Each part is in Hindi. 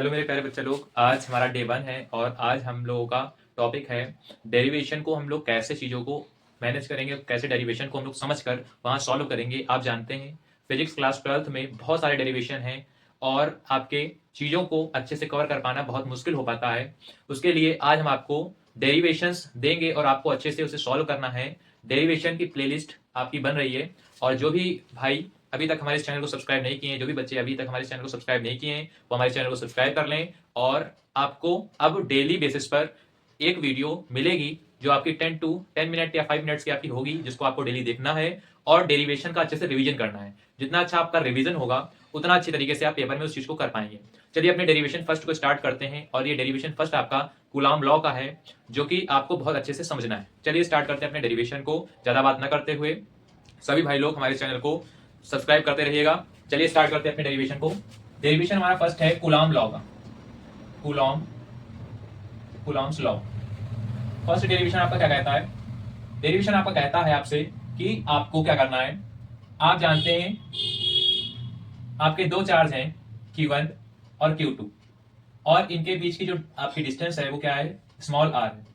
हेलो मेरे प्यारे बच्चे लोग, आज हमारा डे 1 है और आज हम लोगों का टॉपिक है डेरिवेशन को हम लोग कैसे चीज़ों को मैनेज करेंगे, कैसे डेरिवेशन को हम लोग समझ कर वहाँ सॉल्व करेंगे। आप जानते हैं फिजिक्स क्लास 12th में बहुत सारे डेरिवेशन हैं और आपके चीज़ों को अच्छे से कवर कर पाना बहुत मुश्किल हो पाता है। उसके लिए आज हम आपको डेरिवेशंस देंगे और आपको अच्छे से उसे सॉल्व करना है। डेरिवेशन की प्लेलिस्ट आपकी बन रही है और जो भी भाई अभी तक हमारे इस चैनल को सब्सक्राइब नहीं किए हैं, जो भी बच्चे अभी तक हमारे चैनल को सब्सक्राइब नहीं किए हैं, वो हमारे चैनल को सब्सक्राइब कर लें। और आपको अब डेली बेसिस पर एक वीडियो मिलेगी जो आपकी 10 मिनट या 5 मिनट्स की आपकी होगी, जिसको आपको डेली देखना है और डेरिवेशन का अच्छे से रिवीजन करना है। जितना अच्छा आपका रिवीजन होगा उतना अच्छी तरीके से आप पेपर में उस चीज को कर पाएंगे। चलिए अपने डेरिवेशन फर्स्ट को स्टार्ट करते हैं और ये डेरिवेशन फर्स्ट आपका कूलॉम लॉ का है, जो कि आपको बहुत अच्छे से समझना है। चलिए स्टार्ट करते हैं अपने डेरिवेशन को ज्यादा बात ना करते हुए। सभी भाई लोग हमारे चैनल को सब्सक्राइब करते रहिएगा। चलिए स्टार्ट करते हैं अपने डेरिवेशन को। डेरिवेशन हमारा फर्स्ट है कूलॉम लॉ का। Coulomb's law. फर्स्ट डेरिवेशन आपका क्या कहता है? डेरिवेशन आपका कहता है आपसे कि आपको क्या करना है। आप जानते हैं आपके दो चार्ज हैं Q1 और Q2 और इनके बीच की जो आपकी डिस्टेंस है वो क्या है? स्मॉल r है।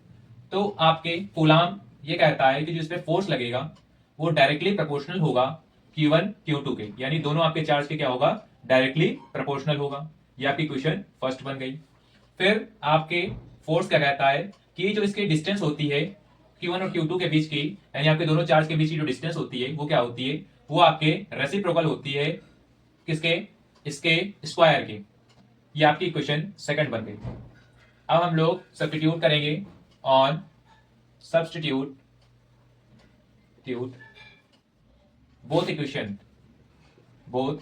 तो आपके कूलॉम ये कहता है कि जो इस पे फोर्स लगेगा वो डायरेक्टली प्रोपोर्शनल होगा Q1 Q2 के, यानी दोनों आपके चार्ज के क्या होगा? डायरेक्टली प्रोपोर्शनल होगा। ये आपकी क्वेश्चन फर्स्ट बन गई। फिर आपके फोर्स क्या कहता है कि जो इसकी डिस्टेंस होती है Q1 और Q2 के बीच की, यानी आपके दोनों चार्ज के बीच की जो डिस्टेंस होती है वो क्या होती है? वो आपके रेसिप्रोकल होती है किसके? इसके स्क्वायर के। ये आपकी क्वेश्चन सेकंड बन गई। अब हम लोग सब्स्टिट्यूट करेंगे ऑन सब्स्टिट्यूट बोथ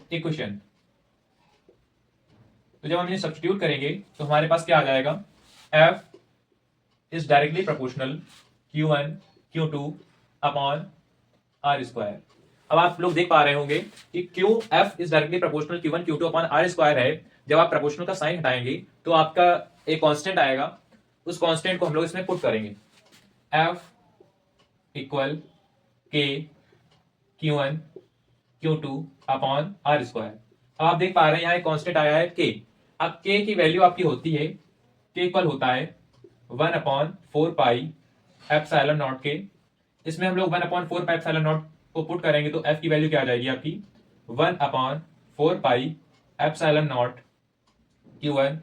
इक्वेशन तो जब हम इन्हें सब्स्टिट्यूट करेंगे तो हमारे पास क्या आ जाएगा? F is directly proportional Q1 Q2 upon R square. अब आप लोग देख पा रहे होंगे कि क्यों F is directly proportional Q1 Q2 upon R square है। जब आप प्रोपोर्शनल का साइन हटाएंगे तो आपका एक कांस्टेंट आएगा, उस कांस्टेंट को हम लोग इसमें पुट करेंगे। F equal K Q1 Q2 upon R square. अब आप देख पा रहे हैं यहाँ एक कांस्टेंट आया है K। अब K की वैल्यू आपकी होती है, K इक्वल होता है 1 अपॉन 4 पाई एप्सिलॉन नॉट के। इसमें हम लोग 1 अपॉन 4 पाई एप्सिलॉन नॉट को पुट करेंगे तो F की वैल्यू क्या आ जाएगी आपकी? 1 upon 4 pi epsilon not Q1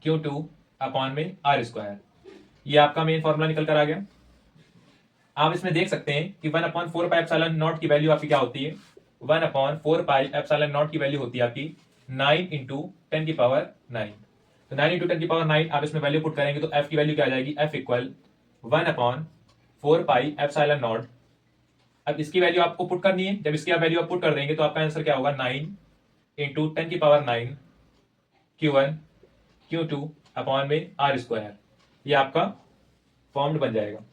Q2 upon में R स्क्वायर। ये आपका मेन फॉर्मूला निकल कर आ गया। आप इसमें देख सकते हैं कि 1 अपॉन 4 पाई एप्सिलॉन नॉट की वैल्यू आपकी क्या होती है? 1 अपॉन 4 पाई एप्सिलॉन नॉट की वैल्यू होती है आपकी 9 इंटू 10 की पावर 9। तो 9 इंटू 10 की पावर 9 आप इसमें वैल्यू पुट करेंगे तो F की वैल्यू क्या आ जाएगी? F equal 1 upon 4 pi epsilon nought. अब इसकी वैल्यू आपको पुट करनी है। जब इसकी आप वैल्यू आप पुट कर देंगे तो आपका आंसर क्या होगा? 9 इंटू 10 की पावर 9 Q1 Q2 अपॉन में R स्क्वायर। ये आपका फॉर्म्ड बन जाएगा।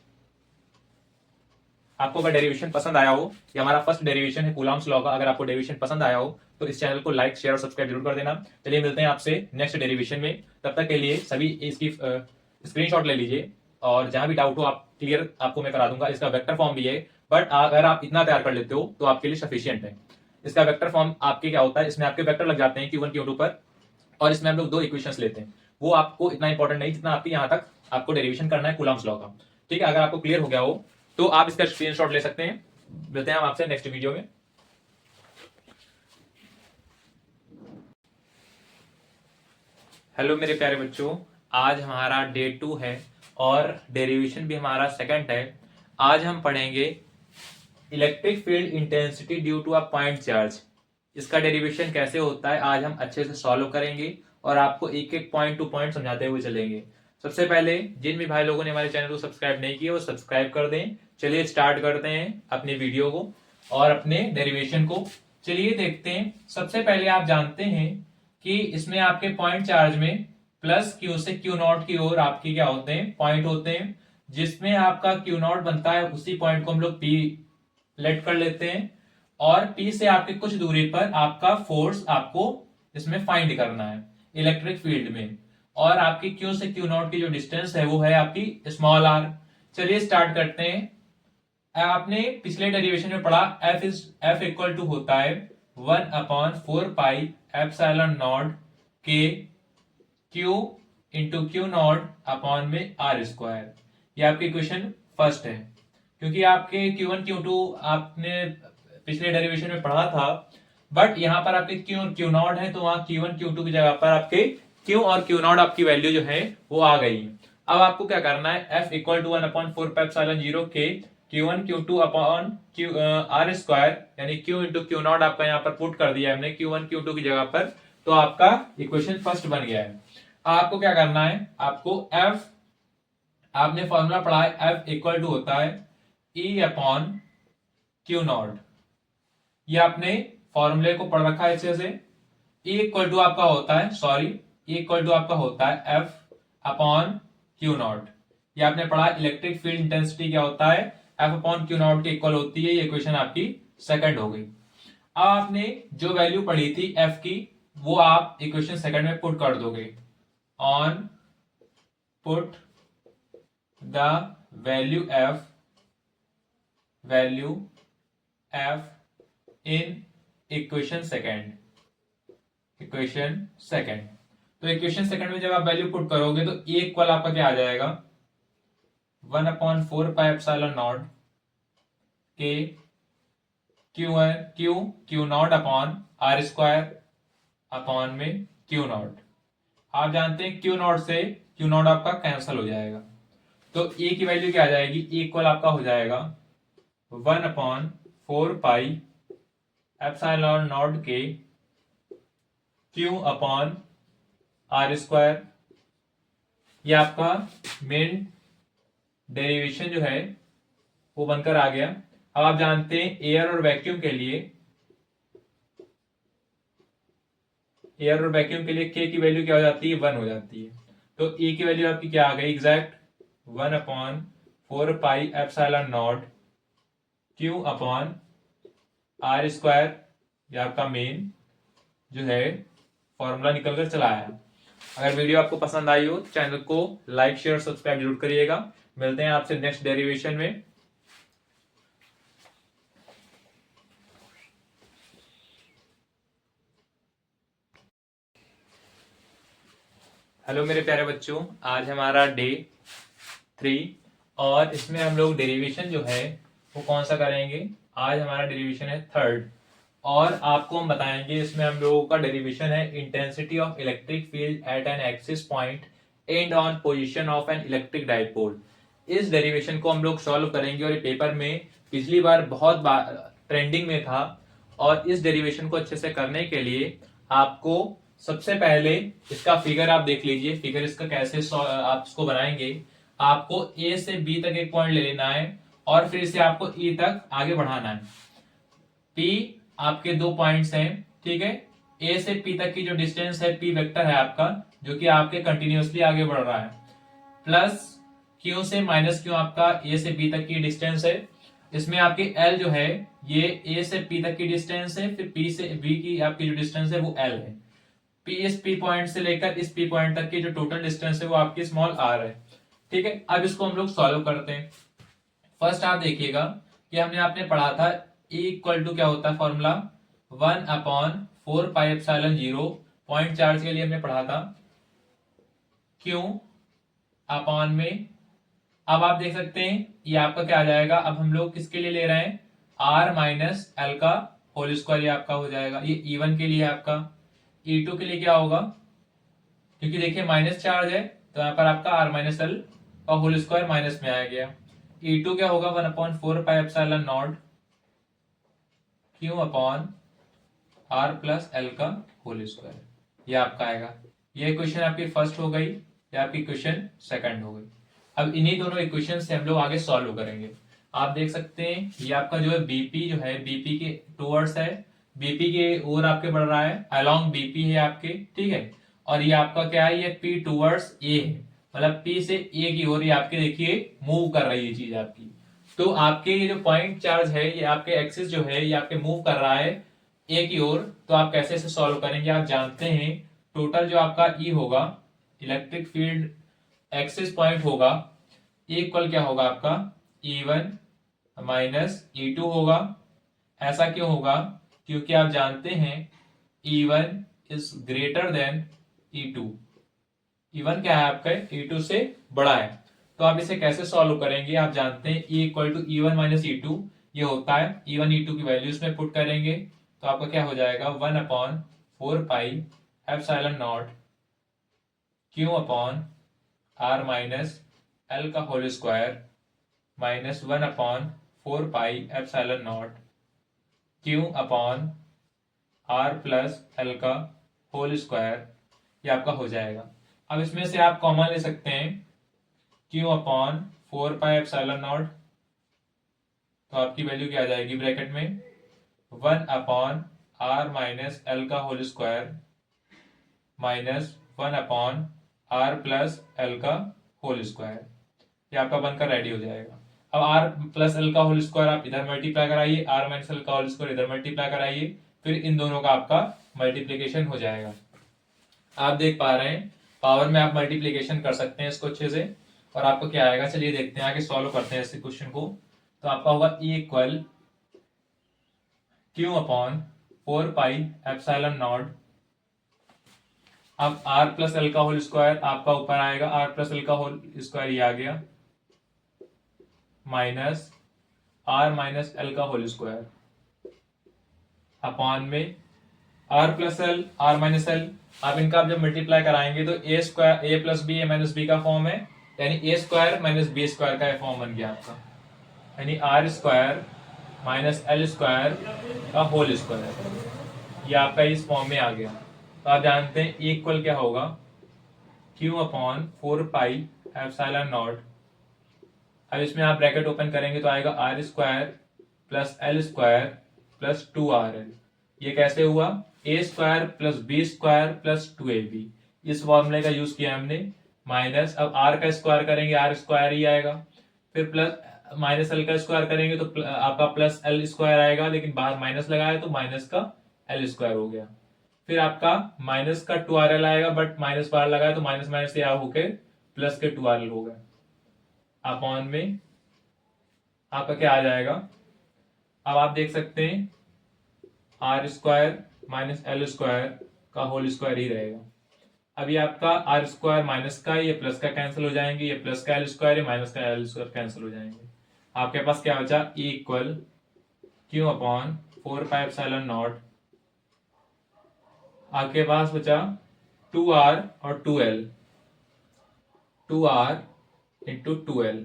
आपको अगर डेरिवेशन पसंद आया हो, ये हमारा फर्स्ट डेरिवेशन है कूलॉम्स लॉ का, अगर आपको डेरिवेशन पसंद आया हो तो इस चैनल को लाइक शेयर और सब्सक्राइब जरूर कर देना। चलिए मिलते हैं आपसे नेक्स्ट डेरिवेशन में। तब तक के लिए सभी इसकी स्क्रीनशॉट ले लीजिए और जहां भी डाउट हो आप क्लियर आपको मैं करा दूंगा। इसका वेक्टर फॉर्म भी है, बट अगर आप इतना तैयार कर लेते हो तो आपके लिए सफिशियंट है। इसका वेक्टर फॉर्म आपके क्या होता है? इसमें आपके वेक्टर लग जाते हैं Q1 Q2 पर और इसमें हम लोग दो इक्वेशंस लेते हैं। वो आपको इतना इंपॉर्टेंट नहीं जितना आपके यहाँ तक आपको डेरिवेशन करना है कूलॉम्स लॉ का। ठीक है, अगर आपको क्लियर हो गया हो तो आप इसका स्क्रीनशॉट ले सकते हैं। मिलते हैं हम आपसे नेक्स्ट वीडियो में। हेलो मेरे प्यारे बच्चों, आज हमारा डे 2 है और डेरिवेशन भी हमारा सेकंड है। आज हम पढ़ेंगे electric field intensity due to a point charge. इसका डेरिवेशन कैसे होता है आज हम अच्छे से सॉल्व करेंगे और आपको एक एक पॉइंट टू पॉइंट समझाते हुए चलेंगे। सबसे पहले जिन भी भाई लोगों ने हमारे चैनल को सब्सक्राइब नहीं किया वो सब्सक्राइब कर दें। चलिए स्टार्ट करते हैं अपने वीडियो को और अपने डेरिवेशन को। चलिए देखते हैं। सबसे पहले आप जानते हैं कि इसमें आपके पॉइंट चार्ज में प्लस Q से Q नॉट की ओर आपके क्या होते हैं? पॉइंट होते हैं। जिसमें आपका Q नॉट बनता है उसी पॉइंट को हम लोग P लेट कर लेते हैं और P से आपके कुछ दूरी पर आपका फोर्स आपको इसमें फाइंड करना है इलेक्ट्रिक फील्ड में। और आपकी Q से Q नॉट की जो डिस्टेंस है वो है आपकी स्मॉल r। चलिए स्टार्ट करते हैं। आपने पिछले डेरिवेशन में पढ़ा F इक्वल टू होता है 1 upon 4 pi epsilon not K Q into Q naught upon में आर स्क्वायर। ये आपकी इक्वेशन फर्स्ट है, क्योंकि आपके Q1 Q2 आपने पिछले डेरिवेशन में पढ़ा था, बट यहाँ पर आपके Q और Q नॉट है, तो वहां Q1 Q2 की जगह पर आपके Q और Q नॉट आपकी वैल्यू जो है वो आ गई। अब आपको क्या करना है, F इक्वल टू 1/4πε0 के Q1 Q2 upon Q R square, यानी Q इंटू Q नॉट आपका यहाँ पर पुट कर दिया है हमने Q1 Q2 की जगह पर, तो आपका इक्वेशन फर्स्ट बन गया है। आपको क्या करना है, आपको F, आपने फॉर्मूला पढ़ा है, F इक्वल टू होता है E अपॉन Q नॉट। ये आपने फॉर्मूले को पढ़ रखा है अच्छे से। E इक्वल टू आपका होता है, सॉरी, E इक्वल टू आपका होता है F अपॉन Q नॉट। ये आपने पढ़ा इलेक्ट्रिक फील्ड इंटेंसिटी क्या होता है, F अपॉन Q नॉट के इक्वल होती है। ये इक्वेशन आपकी सेकंड हो गई। अब आपने जो वैल्यू पढ़ी थी F की, वो आप इक्वेशन सेकंड में पुट कर दोगे। On put the value F in equation second. तो इक्वेशन सेकंड में जब आप वैल्यू पुट करोगे तो ए इक्वल आपका क्या आ जाएगा, 1/4πε0 के Q naught upon R square upon में क्यू नॉट। आप जानते हैं क्यू नॉट से क्यू नॉट आपका कैंसिल हो जाएगा, तो ए की वैल्यू क्या आ जाएगी, ए इक्वल आपका हो जाएगा 1/4πε0 के क्यू अपॉन आर स्क्वायर। ये आपका मेन डेरिवेशन जो है वो बनकर आ गया। अब आप जानते हैं एयर और वैक्यूम के लिए के की वैल्यू क्या हो जाती है, 1 हो जाती है। तो ए की वैल्यू आपकी क्या आ गई, exact 1/4πε0 Q upon R square. ये आपका मेन जो है फॉर्मूला निकल कर चला आया। अगर वीडियो आपको पसंद आई हो तो चैनल को लाइक शेयर सब्सक्राइब जरूर करिएगा। मिलते हैं आपसे नेक्स्ट डेरिवेशन में। हेलो मेरे प्यारे बच्चों, आज हमारा डे 3 और इसमें हम लोग डेरिवेशन जो है वो कौन सा करेंगे, आज हमारा डेरिवेशन है थर्ड। और आपको हम बताएंगे इसमें हम लोगों का डेरिवेशन है intensity of electric field at an axis point and on position of N electric dipole. इस डेरिवेशन को हम लोग सॉल्व करेंगे और ये पेपर में पिछली बार बहुत ट्रेंडिंग में था। और इस डेरिवेशन को अच्छे से करने के लिए आपको सबसे पहले इसका फिगर आप देख लीजिए, फिगर इसका कैसे आप इसको बनाएंगे। आपको ए से बी तक एक पॉइंट ले लेना है और फिर इसे आपको ई तक आगे बढ़ाना है। पी आपके दो पॉइंट्स हैं, ठीक है। ए से पी तक की जो डिस्टेंस है, पी वेक्टर है आपका, जो कि आपके कंटिन्यूअसली आगे बढ़ रहा है, प्लस क्यू से माइनस क्यू आपका ए से बी तक की डिस्टेंस है। इसमें आपकी एल जो है ये ए से पी तक की डिस्टेंस है, फिर पी से बी की आपकी जो डिस्टेंस है वो एल है। पी इस पी पॉइंट से लेकर इस पी पॉइंट तक की जो टोटल डिस्टेंस है वो आपकी स्मॉल आर है, ठीक है। अब इसको हम लोग सॉल्व करते हैं। फर्स्ट आप देखिएगा कि हमने आपने पढ़ा था E इक्वल टू क्या होता है फॉर्मूला, 1/4πε0 पॉइंट चार्ज के लिए हमने पढ़ा था Q अपॉन में। अब आप देख सकते हैं ये आपका क्या आ जाएगा, अब हम लोग किसके लिए ले रहे हैं, R माइनस एल का होल स्क्वायर, ये आपका हो जाएगा। ये E1 के लिए आपका, E2 के लिए क्या होगा, क्योंकि देखिए माइनस चार्ज है तो यहाँ पर आपका R माइनस एल का होल स्क्वायर माइनस में आ गया। E2 क्या होगा, 1/4πε0 Q upon R plus L का होल स्क्वायर, ये आपका आएगा। ये इक्वेशन आपकी फर्स्ट हो गई, ये आपकी इक्वेशन सेकंड हो गई। अब इन्हीं दोनों इक्वेशन से हम लोग आगे सॉल्व करेंगे। आप देख सकते हैं ये आपका जो है बीपी जो है, बीपी के टूवर्ड्स है, बीपी के ओर आपके बढ़ रहा है, अलोंग बीपी है आपके, ठीक है। और ये आपका क्या है, ये पी टूवर्ड्स ए है, मतलब पी से ए की ओर ये आपके देखिए मूव कर रही है चीज आपकी। तो आपके ये जो पॉइंट चार्ज है, ये आपके एक्सिस जो है ये आपके मूव कर रहा है ए की ओर। तो आप कैसे इसे सॉल्व करेंगे, आप जानते हैं टोटल जो आपका ई होगा, इलेक्ट्रिक फील्ड एक्सिस पॉइंट होगा, इक्वल क्या होगा आपका E1 माइनस E2 होगा। ऐसा क्यों होगा, क्योंकि आप जानते हैं E1 is greater than E2, E1 क्या है आपका, E2 से बड़ा है। तो आप इसे कैसे सॉल्व करेंगे, आप जानते हैं E equal to E1 minus E2 ये होता है। E1 E2 की वैल्यूज में पुट करेंगे तो आपका क्या हो जाएगा, 1/4 pi epsilon naught Q upon R minus L का whole square minus 1/4 pi epsilon naught Q upon R plus L का होल स्क्वायर, ये आपका हो जाएगा। अब इसमें से आप कॉमन ले सकते हैं Q upon 4 pi epsilon naught, तो आपकी वैल्यू क्या आ जाएगी ब्रैकेट में 1/R माइनस L का whole square minus 1/R plus L का होल स्क्वायर, ये आपका बनकर रेडी हो जाएगा। अब R प्लस L का होल स्क्वायर आप इधर मल्टीप्लाई कराइए, R माइनस L का होल स्क्वायर इधर मल्टीप्लाई कराइए, फिर इन दोनों का आपका मल्टीप्लीकेशन हो जाएगा। आप देख पा रहे हैं पावर में आप मल्टीप्लीकेशन कर सकते हैं इसको अच्छे से, और आपको क्या आएगा, चलिए देखते हैं, आगे सॉल्व करते हैं इस क्वेश्चन को। तो आपका होगा E equal Q upon 4 pi epsilon nought, अब R प्लस L का होल स्क्वायर आपका ऊपर आएगा, R प्लस L का होल स्क्वायर ये आ गया, माइनस R माइनस L का होल स्क्वायर अपॉन में R plus L R minus L। आप इनका जब मल्टीप्लाई कराएंगे तो ए स्क्वायर ए प्लस बी ए माइनस बी का फॉर्म है, यानी ए स्क्वायर माइनस बी स्क्वायर का फॉर्म बन गया आपका, यानी R square minus L square का होल स्क्वायर, ये आपका इस फॉर्म में आ गया। तो आप जानते हैं E इक्वल क्या होगा, Q upon 4 pi epsilon nought. अब इसमें आप ब्रैकेट ओपन करेंगे तो आएगा R square plus L square plus 2RL। ये कैसे हुआ, A square plus B square plus 2AB, इस फॉर्मूले का यूज किया हमने, माइनस अब R का स्क्वायर करेंगे R स्क्वायर ही आएगा, फिर प्लस माइनस L का स्क्वायर करेंगे तो आपका प्लस L स्क्वायर आएगा, लेकिन बाहर माइनस लगाया तो माइनस का L स्क्वायर हो गया, फिर आपका माइनस का 2RL आएगा, बट माइनस बाहर लगाया तो माइनस माइनस से होके प्लस के 2RL हो गया, अपॉन में आपका क्या आ जाएगा। अब आप देख सकते हैं R square minus L square का होल स्क्वायर ही रहेगा। अब ये आपका R स्क्वायर माइनस का, ये प्लस का कैंसिल हो जाएंगे, ये प्लस का L स्क्वायर, ये माइनस का L स्क्वायर कैंसिल हो जाएंगे। आपके पास क्या बचा, E equal Q upon 4 pi epsilon not, आपके पास बचा 2R और 2L, 2R इंटू 2L,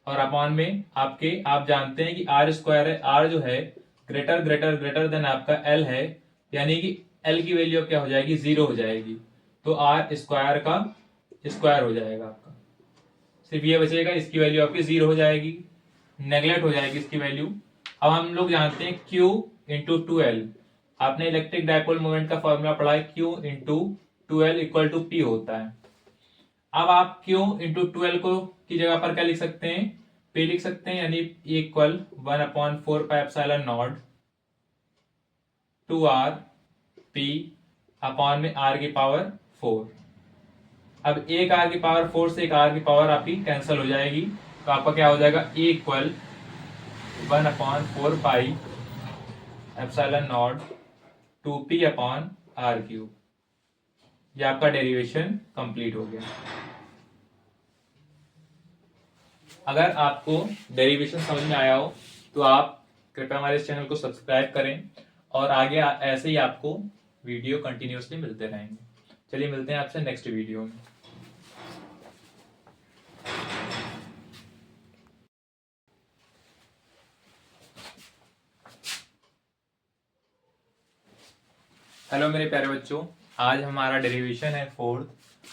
और अपॉन में आपके आप जानते हैं कि R स्क्वायर है, R जो है ग्रेटर ग्रेटर ग्रेटर देन आपका L है, यानी कि L की वैल्यू क्या हो जाएगी, 0 हो जाएगी, तो R स्क्वायर का स्क्वायर हो जाएगा आपका, सिर्फ ये बचेगा, इसकी वैल्यू आपकी 0 हो जाएगी, नेगलेक्ट हो जाएगी इसकी वैल्यू। अब हम लोग जानते हैं Q इंटू 2L, आपने इलेक्ट्रिक डायपोल मोमेंट का फॉर्मूला पढ़ा है, Q into 2L equal to P होता है। अब आप Q इंटू 2L को की जगह पर क्या लिख सकते हैं, P लिख सकते हैं, यानी equal 1/4 pi epsilon not 2R P upon में R की पावर 4। अब एक R की पावर 4 से एक R की पावर आपकी कैंसिल हो जाएगी, तो आपका क्या हो जाएगा, E equal 1/4 pi epsilon not 2P upon R cube. ये आपका डेरिवेशन कंप्लीट हो गया। अगर आपको डेरिवेशन समझ में आया हो तो आप कृपया हमारे इस चैनल को सब्सक्राइब करें, और आगे ऐसे ही आपको वीडियो कंटिन्यूअसली मिलते रहेंगे। चलिए मिलते हैं आपसे नेक्स्ट वीडियो में। हेलो मेरे प्यारे बच्चों, आज हमारा डेरिवेशन है 4th,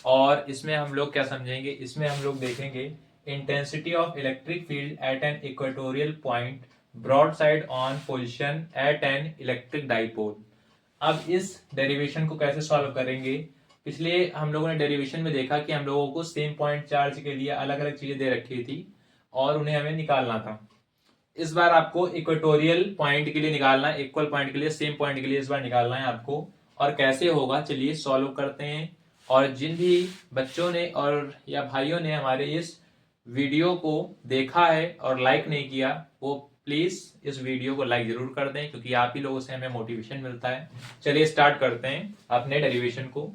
और इसमें हम लोग क्या समझेंगे, इसमें हम लोग देखेंगे intensity of electric field at an equatorial point broadside on position at an electric dipole. अब इस डेरिवेशन को कैसे सॉल्व करेंगे, पिछले हम लोगों ने डेरिवेशन में देखा कि हम लोगों को सेम पॉइंट चार्ज के लिए अलग अलग चीजें दे रखी थी और उन्हें हमें निकालना था। इस बार आपको इक्वेटोरियल पॉइंट के लिए निकालना है, इक्वल पॉइंट के लिए, सेम पॉइंट के लिए इस बार निकालना है आपको। और कैसे होगा, चलिए सॉल्व करते हैं। और जिन भी बच्चों ने और या भाइयों ने हमारे इस वीडियो को देखा है और लाइक नहीं किया, वो प्लीज इस वीडियो को लाइक जरूर कर दें, क्योंकि आप ही लोगों से हमें मोटिवेशन मिलता है। चलिए स्टार्ट करते हैं अपने डेरिवेशन को।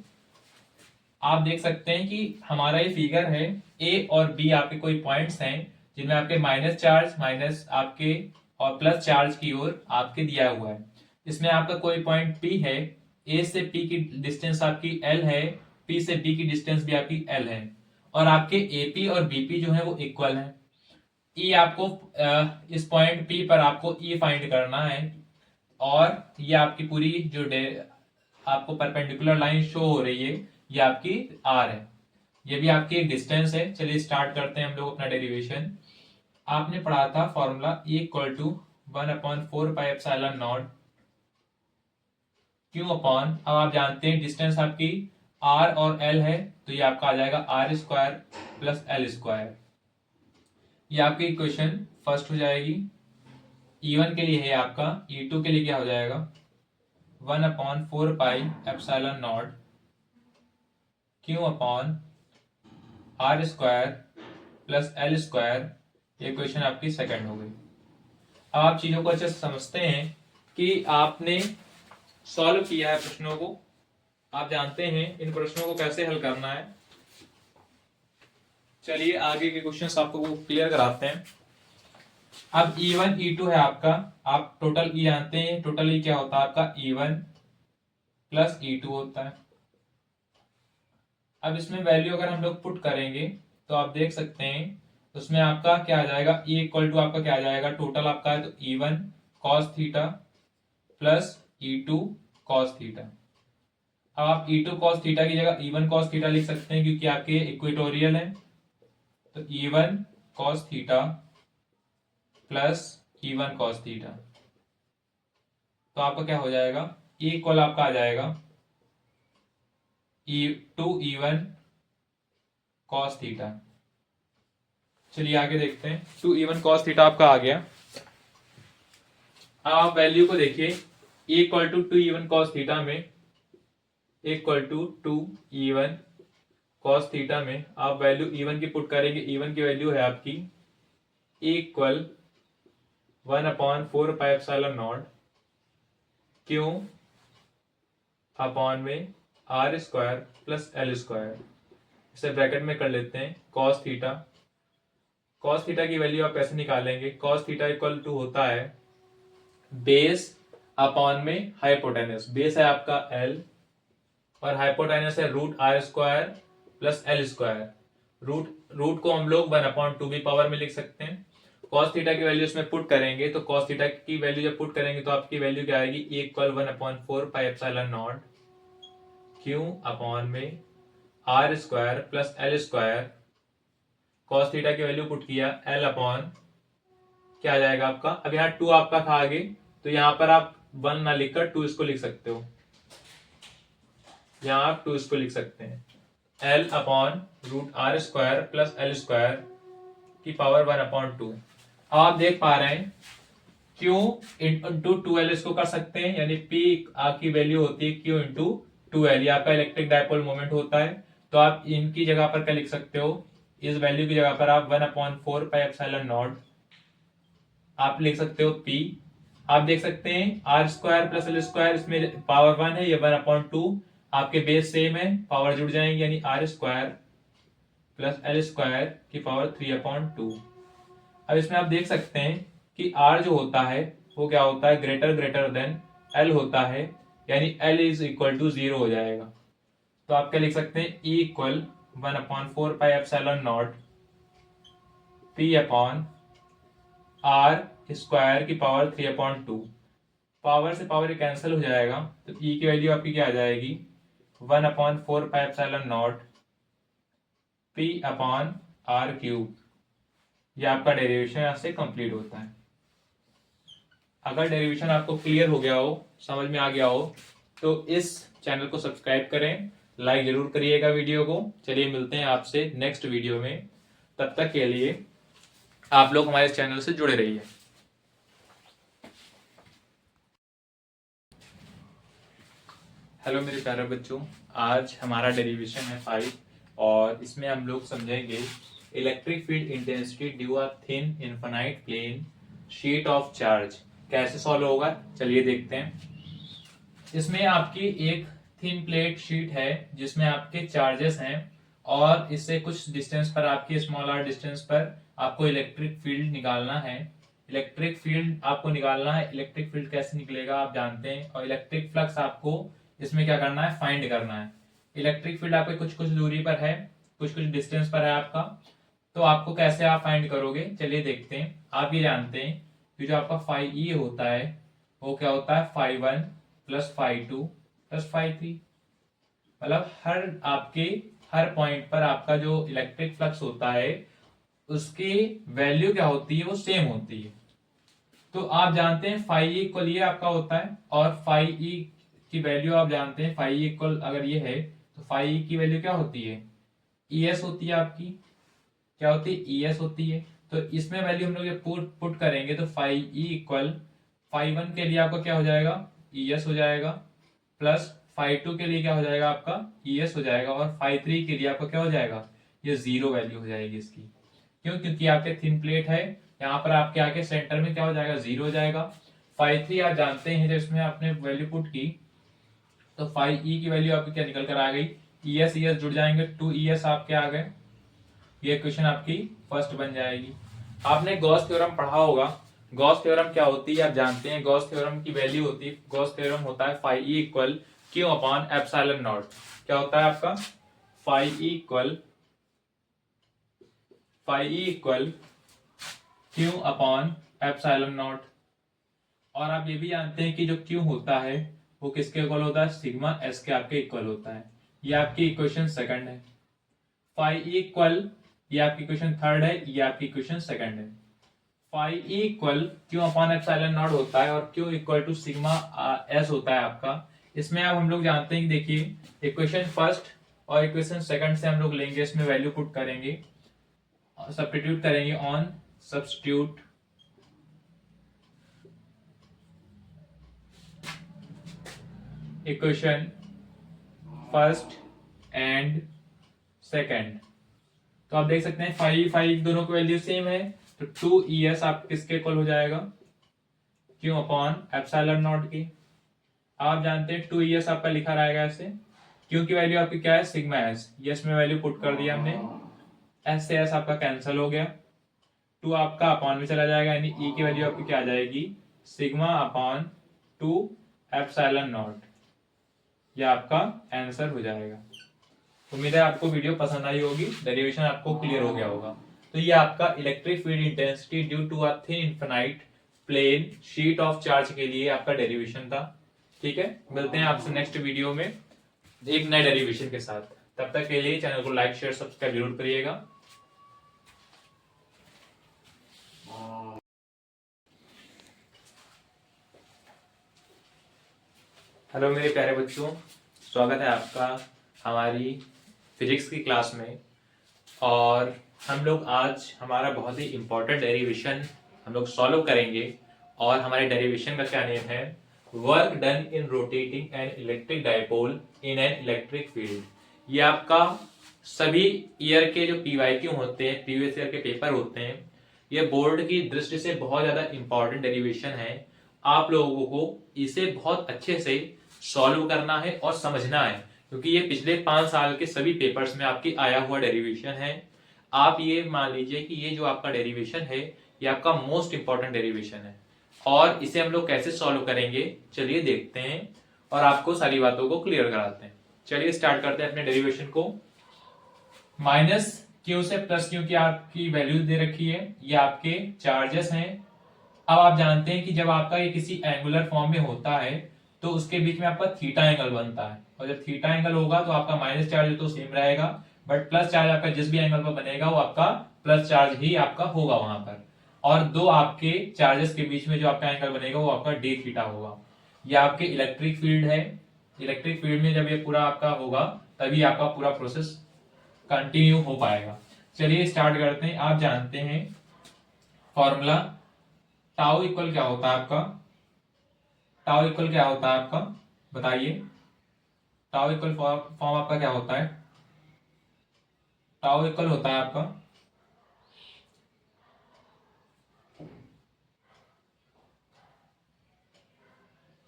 आप देख सकते हैं कि हमारा ये फिगर है, ए और बी आपके कोई पॉइंट्स हैं जिनमें आपके माइनस चार्ज माइनस आपके और प्लस चार्ज की ओर आपके दिया हुआ है। इसमें आपका कोई पॉइंट पी है, ए से पी की डिस्टेंस आपकी एल है, पी से बी की डिस्टेंस भी आपकी एल है, और आपके एपी और बीपी जो है वो इक्वल है। ई आपको इस पॉइंट पी पर आपको ई फाइंड करना है, और ये आपकी पूरी जो आपको परपेंडिकुलर लाइन शो हो रही है ये आपकी आर है, ये भी आपकी एक डिस्टेंस है। चलिए स्टार्ट करते हैं हम लोग अपना डेरिवेशन। आपने पढ़ा था formula E equal to 1/4πε0 Q upon, अब आप जानते हैं डिस्टेंस आपकी r और l है, तो ये आपका आ जाएगा r² प्लस l²। ये आपकी इक्वेशन फर्स्ट हो जाएगी। E1 के लिए है आपका, E2 के लिए क्या हो जाएगा 1/4πε0 Q upon r² plus l²। ये इक्वेशन आपकी सेकंड हो गई। अब आप चीजों को अच्छे से समझते हैं कि आपने सॉल्व किया है प्रश्नों को, आप जानते हैं इन प्रश्नों को कैसे हल करना है। चलिए आगे के क्वेश्चंस आपको क्लियर कराते हैं। अब E1 E2 है आपका, आप टोटल E जानते हैं, टोटल E क्या होता है आपका E1 प्लस E2 होता है। अब इसमें वैल्यू अगर हम लोग पुट करेंगे तो आप देख सकते हैं उसमें आपका क्या आ जाएगा, E इक्वल टू आपका क्या आ जाएगा, टोटल आपका है तो E1 cos theta plus E2 cos theta. अब आप E2 cos थीटा की जगह E1 cos थीटा लिख सकते हैं क्योंकि आपके इक्वेटोरियल है, तो E1 cos theta plus E1 cos theta, तो आपका क्या हो जाएगा, E इक्वल आपका आ जाएगा E2 E1 cos थीटा। चलिए आगे देखते हैं, 2E1 cos थीटा आपका आ गया। अब आप वैल्यू को देखिए, E equal to 2E1 cos theta में equal to 2E1 cos theta में आप वैल्यू E1 की पुट करेंगे। E1 की वैल्यू है आपकी E इक्वल 1/4πε0 क्यों अपॉन में r² प्लस l²। इसे ब्रैकेट में कर लेते हैं cos थीटा। cos थीटा की वैल्यू आप कैसे निकालेंगे, cos थीटा इक्वल टू होता है बेस अपॉन में हाइपोटेनस। बेस है आपका l और हाइपोटेनस है √r² प्लस l²। रूट को हम लोग 1/2 भी पावर में लिख सकते हैं। cos थीटा की वैल्यू इसमें पुट करेंगे तो cos थीटा की वैल्यू जब पुट करेंगे तो आपकी वैल्यू क्या आएगी, E इक्वल 1/4πε0 क्यू अपॉन में r² plus l²। cos theta की वैल्यू पुट किया l अपॉन क्या आ जाएगा आपका, अब यहाँ 2 आपका था आगे, तो यहाँ पर आप 1 ना लिखकर 2 इसको लिख सकते हो, यहाँ आप 2 इसको लिख सकते हैं l upon √r² plus l² की पावर 1/2। अब आप देख पा रहे हैं Q इंटू 2l इसको कर सकते हैं, यानी P की वैल्यू होती है Q इंटू 2l, ये आपका इलेक्ट्रिक डायपोल मोमेंट होता है। तो आप इनकी जगह पर क्या लिख सकते हो, इस वैल्यू की जगह पर आप 1/4πε0 आप लिख सकते हो P। आप देख सकते हैं r² प्लस l², इसमें पावर 1 है, ये 1/2 आपके बेस सेम है, पावर जुड़ जाएंगे, यानी r² प्लस l² की पावर 3/2। अब इसमें आप देख सकते हैं कि r जो होता है वो क्या होता है, ग्रेटर देन l होता है, यानी l इज इक्वल टू 0 हो जाएगा। तो आप क्या लिख सकते हैं, E equal 1/4πε0 P upon r² की पावर 3/2। पावर से पावर कैंसिल हो जाएगा, तो E की वैल्यू आपकी क्या आ जाएगी, 1/4πε0 P अपॉन r³। ये आपका डेरिवेशन यहाँ से कंप्लीट होता है। अगर डेरिवेशन आपको क्लियर हो गया हो, समझ में आ गया हो, तो इस चैनल को सब्सक्राइब करें, लाइक जरूर करिएगा वीडियो को। चलिए मिलते हैं आपसे नेक्स्ट वीडियो में, तब तक के लिए आप लोग हमारे चैनल से जुड़े रहिए। हेलो मेरे प्यारे बच्चों, आज हमारा डेरिवेशन है 5 और इसमें हम लोग समझेंगे electric field intensity due a thin infinite plane sheet of charge कैसे सॉल्व होगा। चलिए देखते हैं। इसमें आपकी एक थिन प्लेट शीट है जिसमें आपके चार्जेस हैं और इससे कुछ डिस्टेंस पर, आपके स्मॉल आर डिस्टेंस पर आपको इलेक्ट्रिक फील्ड निकालना है। इलेक्ट्रिक फील्ड आपको निकालना है। इलेक्ट्रिक फील्ड कैसे निकलेगा आप जानते हैं। और इलेक्ट्रिक फ्लक्स आपको इसमें क्या करना है, फाइंड करना है। इलेक्ट्रिक फील्ड आपके कुछ कुछ दूरी पर है, कुछ कुछ डिस्टेंस पर है आपका, तो आपको कैसे आप फाइंड करोगे, चलिए देखते हैं। आप ये जानते हैं कि जो आपका फाई ई होता है वो क्या होता है, phi one plus phi two plus phi three. मतलब हर पॉइंट पर आपका जो इलेक्ट्रिक फ्लक्स होता है उसकी वैल्यू क्या होती है, वो सेम होती है। तो आप जानते हैं फाई ई इक्वल ये आपका होता है, और फाई ई की वैल्यू आप जानते हैं, फाई ई इक्वल अगर ये है तो फाई ई की वैल्यू क्या होती है, ई एस होती है आपकी। क्या होती है, ई एस होती है। तो इसमें वैल्यू हम लोग पुट करेंगे तो phi E equal phi one के लिए आपका क्या हो जाएगा, ई एस हो जाएगा, प्लस फाई टू के लिए क्या हो जाएगा आपका, ई एस हो जाएगा, और फाई थ्री के लिए आपका क्या हो जाएगा, ये जीरो वैल्यू हो जाएगी इसकी। क्यों, क्योंकि आपके थिन प्लेट है, यहाँ पर आपके आगे सेंटर में क्या हो जाएगा, जीरो हो जाएगा। फाई थ्री आप जानते हैं, जब इसमें आपने वैल्यू पुट की तो फाई ई की वैल्यू आपकी क्या निकल कर आ गई, ई एस जुड़ जाएंगे, टू ई एस आपके आ गए। ये क्वेश्चन आपकी फर्स्ट बन जाएगी। आपने गॉस थ्योरम पढ़ा होगा। गॉस थ्योरम क्या होती है आप जानते हैं। गॉस थ्योरम की वैल्यू होती है, गॉस थ्योरम होता है phi E equal Q upon epsilon naught. क्या होता है आपका, phi E equal Q upon epsilon naught. और आप ये भी जानते हैं कि जो क्यू होता है वो किसके इक्वल होता है, सिग्मा एस के आपके इक्वल होता है। ये आपकी इक्वेशन सेकंड है। फाई ई इक्वल, ये आपकी इक्वेशन थर्ड है, ये आपकी इक्वेशन सेकंड है। Phi E equal Q upon epsilon naught होता है और Q equal to sigma S होता है आपका। इसमें अब हम लोग जानते हैं कि देखिए इक्वेशन फर्स्ट और इक्वेशन सेकंड से हम लोग लेंगे, इसमें वैल्यू पुट करेंगे, सब्स्टिट्यूट करेंगे on substitute equation first and second. तो आप देख सकते हैं फाइव फाइव दोनों की वैल्यू सेम है, तो टू ई एस आप किसके इक्वल हो जाएगा, क्यों अपॉन एप्सिलॉन नॉट की। आप जानते हैं टू ई एस आपका लिखा रहेगा ऐसे, क्यों की वैल्यू आपकी क्या है, सिग्मा एस। यस में वैल्यू पुट कर दिया हमने, एस से एस आपका कैंसिल हो गया, टू आपका अपॉन में चला जाएगा, यानी ई की वैल्यू आपकी क्या आ जाएगी, sigma upon two epsilon not. यह आपका आंसर हो जाएगा। उम्मीद है आपको वीडियो पसंद आई होगी, डेरिवेशन आपको क्लियर हो गया होगा। तो ये आपका electric field intensity due to a thin infinite plane sheet of charge के लिए आपका डेरिवेशन था। ठीक है, मिलते हैं आपसे नेक्स्ट वीडियो में एक नए डेरिवेशन के साथ। तब तक के लिए चैनल को लाइक शेयर सब्सक्राइब जरूर करिएगा। हेलो मेरे प्यारे बच्चों, स्वागत है आपका हमारी फिजिक्स की क्लास में। और हम लोग आज हमारा बहुत ही इंपॉर्टेंट डेरिवेशन हम लोग सॉल्व करेंगे। और हमारे डेरिवेशन का क्या नेम है, work done in rotating an electric dipole in an electric field. ये आपका सभी ईयर के जो पीवाईक्यू होते हैं, प्रीवियस ईयर के पेपर होते हैं, ये बोर्ड की दृष्टि से बहुत ज्यादा इंपॉर्टेंट डेरिवेशन है। आप लोगों को इसे बहुत अच्छे से सॉल्व करना है और समझना है, क्योंकि ये पिछले 5 साल के सभी पेपर्स में आपकी आया हुआ डेरिवेशन है। आप ये मान लीजिए कि ये जो आपका डेरिवेशन है ये आपका मोस्ट इंपॉर्टेंट डेरिवेशन है, और इसे हम लोग कैसे सॉल्व करेंगे चलिए देखते हैं और आपको सारी बातों को क्लियर कराते हैं। चलिए स्टार्ट करते हैं अपने डेरिवेशन को। माइनस क्यू से प्लस क्यू की आपकी वैल्यू दे रखी है, ये आपके चार्जेस हैं। अब आप जानते हैं कि जब आपका ये किसी एंगुलर फॉर्म में होता है तो उसके बीच में आपका थीटा एंगल बनता है, और जब थीटा एंगल होगा तो आपका माइनस चार्ज तो सेम रहेगा, बट प्लस चार्ज आपका जिस भी एंगल पर बनेगा वो आपका प्लस चार्ज ही आपका होगा वहां पर। और दो आपके चार्जेस के बीच में जो आपका एंगल बनेगा वो आपका डी थीटा होगा। ये आपके इलेक्ट्रिक फील्ड है। इलेक्ट्रिक फील्ड में जब ये पूरा आपका होगा तभी आपका पूरा प्रोसेस कंटिन्यू हो पाएगा। चलिए स्टार्ट करते हैं। आप जानते हैं फॉर्मूला टाउ इक्वल क्या होता है आपका, टाउ इक्वल क्या होता है आपका बताइए। टाउ इक्वल फॉर्म आपका क्या होता है, टाउ इक्वल होता है आपका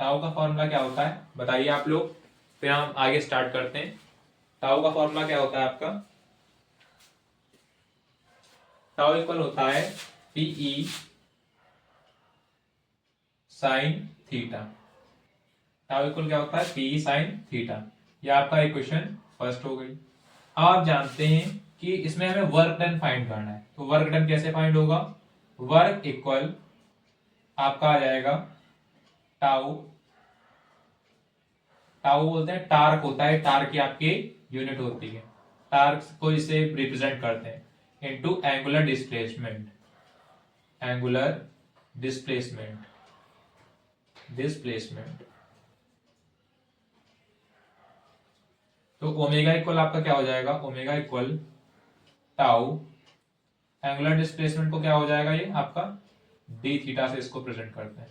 टाउ का फॉर्मूला क्या होता है बताइए आप लोग। फिर हम आगे स्टार्ट करते हैं। टाउ का फॉर्मूला क्या होता है आपका? टाउ इक्वल होता है P E sine theta. Tau equal क्या होता है? P E sine theta. ये आपका इक्वेशन फर्स्ट हो गई। अब आप जानते हैं कि इसमें हमें वर्क डन फाइंड करना है, तो वर्क डन कैसे फाइंड होगा? वर्क इक्वल आपका आ जाएगा टाउ, टाउ बोलते हैं टार्क होता है, टार्क की आपकी यूनिट होती है, टार्क को इसे रिप्रेजेंट करते हैं into angular displacement, angular displacement, displacement. तो ओमेगा इक्वल आपका क्या हो जाएगा? Omega equal tau, angular displacement को क्या हो जाएगा? ये आपका डी थीटा से इसको प्रेजेंट करते हैं,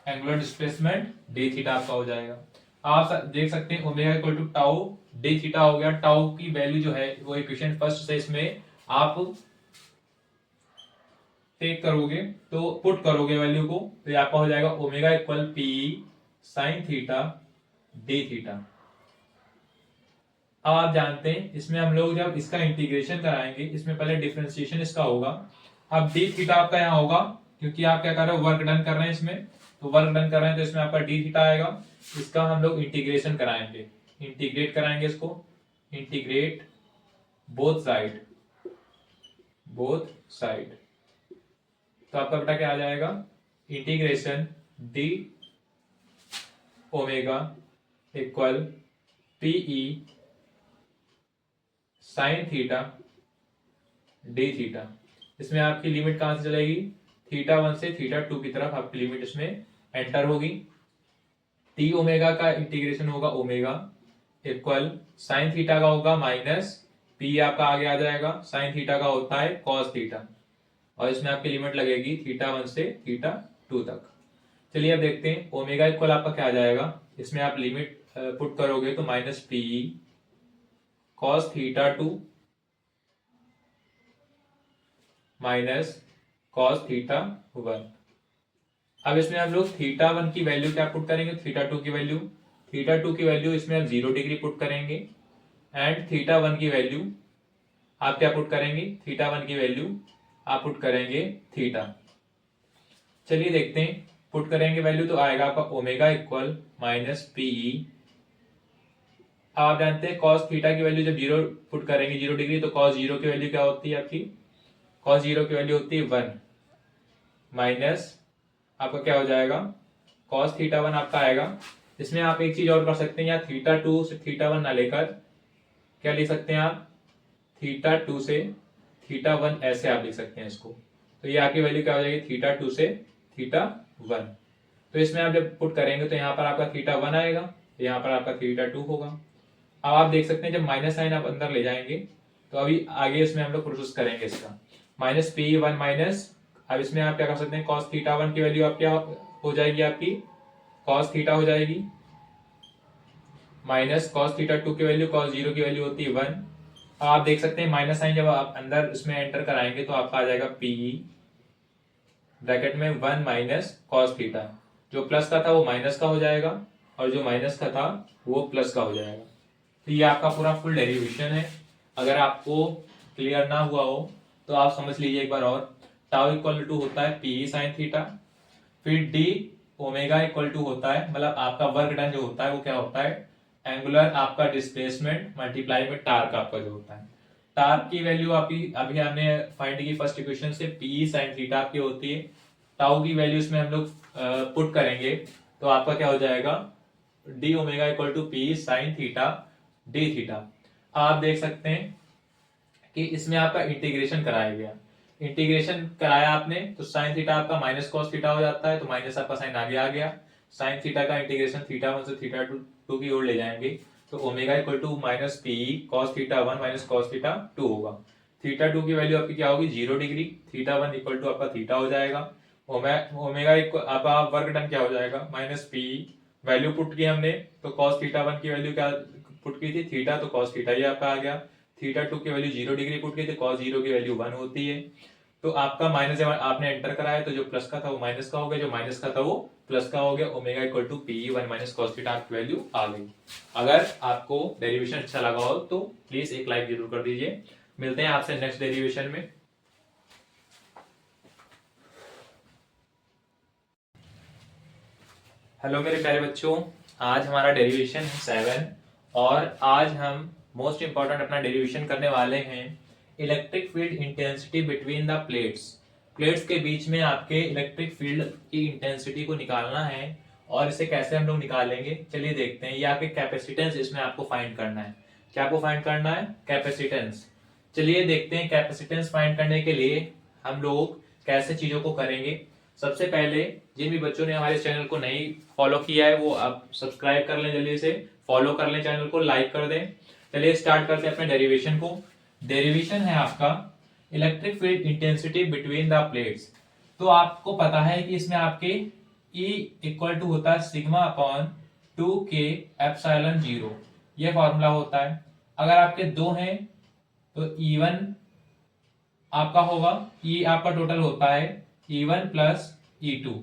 एंगुलर डिस्प्लेसमेंट डी थीटा आपका हो जाएगा। आप देख सकते हैं omega equal to tau D theta हो गया। टाउ की वैल्यू जो है वो इक्वेशन फर्स्ट से इसमें आप टेक करोगे तो पुट करोगे वैल्यू को, तो ये आपका हो जाएगा omega equal P sine theta D theta. अब आप जानते हैं इसमें हम लोग जब इसका इंटीग्रेशन कराएंगे, इसमें पहले डिफरेंशिएशन इसका होगा। अब डी थीटा आपका यहाँ होगा, क्योंकि आप क्या कर रहे हो? वर्क डन कर रहे हैं इसमें, तो वर्क डन कर रहे हैं तो इसमें आपका डी थीटा आएगा। इसका हम लोग इंटीग्रेशन कराएंगे, इंटीग्रेट कराएंगे इसको, integrate both side, both side. तो आपका बेटा क्या आ जाएगा? Integration D omega equal P E sine theta D theta. इसमें आपकी लिमिट कहां से चलेगी? थीटा 1 से थीटा 2 की तरफ आपकी लिमिट इसमें एंटर होगी। टी ओमेगा का इंटीग्रेशन होगा ओमेगा इक्वल साइन थीटा का होगा माइनस पी, आपका आगे आ जाएगा साइन थीटा का होता है कॉस थीटा, और इसमें आपकी लिमिट लगेगी थीटा 1 से थीटा 2 तक। चलिए अब देखते हैं ओमेगा इक्वल आपका क्या आ जाएगा। इसमें आप लिमिट पुट करोगे तो minus P cos theta 2 minus cos theta 1। अब इसमें हम लोग थीटा 1 की वैल्यू क्या पुट करेंगे? थीटा 2 की वैल्यू, थीटा 2 की वैल्यू इसमें आप 0 डिग्री पुट करेंगे, एंड थीटा 1 की वैल्यू आप क्या पुट करेंगे? थीटा 1 की वैल्यू आप पुट करेंगे थीटा। चलिए देखते हैं, पुट करेंगे वैल्यू तो आएगा आपका ओमेगा इक्वल माइनस पीई। आप जानते हैं कॉस थीटा की वैल्यू जब 0 पुट करेंगे 0 डिग्री, तो कॉस 0 की वैल्यू क्या होती है आपकी? कॉस 0 की वैल्यू होती है 1 माइनस आपका क्या हो जाएगा? कॉस थीटा 1 आपका आएगा। इसमें आप एक चीज और कर सकते हैं, या थीटा 2 से थीटा 1 ना लेकर क्या लिख सकते हैं आप? थीटा 2 से थीटा 1 ऐसे आप लिख सकते हैं इसको। तो ये आपकी वैल्यू क्या हो जाएगी? थीटा 2 से थीटा 1। तो इसमें आप जब पुट करेंगे तो यहाँ पर आपका थीटा 1 आएगा, यहाँ पर आपका थीटा 2 होगा। अब आप देख सकते हैं जब माइनस साइन आप अंदर ले जाएंगे तो अभी आगे इसमें हम लोग प्रोसेस करेंगे इसका, माइनस पी 1 माइनस, अब इसमें आप क्या कर सकते हैं? कॉस थीटा 1 की वैल्यू आप क्या हो जाएगी? आपकी कॉस थीटा हो जाएगी माइनस कॉस थीटा 2 की वैल्यू, कॉस 0 की वैल्यू होती है 1। आप देख सकते हैं माइनस साइन जब आप अंदर इसमें एंटर कराएंगे तो आपका आ जाएगा पी ब्रैकेट में 1 माइनस कॉस थीटा, जो प्लस का था वो माइनस का हो जाएगा, और जो माइनस का था वो प्लस का हो जाएगा। तो ये आपका पूरा फुल डेरिवेशन है। अगर आपको क्लियर ना हुआ हो तो आप समझ लीजिए एक बार और। टाउ इक्वल टू होता है पी साइन थीटा, फिर डी ओमेगा इक्वल टू होता है, मतलब आपका वर्क डन जो होता है वो क्या होता है? एंगुलर आपका डिस्प्लेसमेंट मल्टीप्लाई में टार्क आपका जो होता है। टार्क की वैल्यू आपकी अभी हमने फाइंड की फर्स्ट इक्वेशन से, पी साइन थीटा आपकी होती है। टाउ की वैल्यू इसमें हम लोग पुट करेंगे तो आपका क्या हो जाएगा? D omega equal to P sine theta D theta. आप देख सकते हैं कि इसमें आपका इंटीग्रेशन कराया गया, इंटीग्रेशन कराया आपने तो साइन थीटा आपका माइनस कॉस थीटा हो जाता है, तो माइनस आपका साइन आगे आ गया। साइन थीटा का इंटीग्रेशन थीटा 1 से थीटा 2 की ओर ले जाएंगे तो omega equal to minus P cos theta 1 minus cos theta 2 होगा। थीटा 2 की वैल्यू आपकी क्या होगी? 0 डिग्री, थीटा 1 इक्वल टू आपका थीटा हो जाएगा। ओमेगा इक्वल आपका वर्क डन क्या हो जाएगा? माइनस पी, वैल्यू पुट की हमने तो कॉस थीटा 1 की वैल्यू क्या पुट की थी? थीटा, तो कॉस थीटा ये आपका आ गया। थीटा 2 की वैल्यू 0 डिग्री पुट की थी, कॉस 0 की वैल्यू 1 होती है। तो आपका माइनस जब आपने एंटर कराया तो जो प्लस का था वो माइनस का हो गया, जो माइनस का था वो प्लस का हो गया। Omega equal to P one minus cos theta आपकी वैल्यू आ गई। अगर आपको डेरिवेशन अच्छा लगा हो तो प्लीज एक लाइक जरूर कर दीजिए। मिलते हैं आपसे नेक्स्ट डेरिवेशन में। हेलो मेरे प्यारे बच्चों, आज हमारा डेरिवेशन है 7 और आज हम मोस्ट इंपॉर्टेंट अपना डेरिवेशन करने वाले हैं electric field intensity between the plates. Plates के बीच में आपके इलेक्ट्रिक फील्ड की इंटेंसिटी को निकालना है और इसे कैसे हम लोग निकालेंगे चलिए देखते हैं। ये आपके कैपेसिटेंस इसमें आपको फाइंड करना है। क्या आपको फाइंड करना है? कैपेसिटेंस। चलिए देखते हैं कैपेसिटेंस फाइंड करने के लिए हम लोग कैसे चीजों को करेंगे। सबसे पहले जिन भी बच्चों ने हमारे चैनल को नहीं फॉलो किया है वो अब सब्सक्राइब कर लें, जल्दी से फॉलो कर लें चैनल को, लाइक कर दें। चलिए स्टार्ट करते हैं अपने डेरिवेशन को। डेरिवेशन है आपका electric field intensity between the plates. तो आपको पता है कि इसमें आपके E इक्वल टू होता है सिग्मा अपॉन 2K एप्सिलॉन 0, ये फॉर्मूला होता है। अगर आपके दो हैं तो E1 आपका होगा, E आपका टोटल होता है E1 प्लस E2,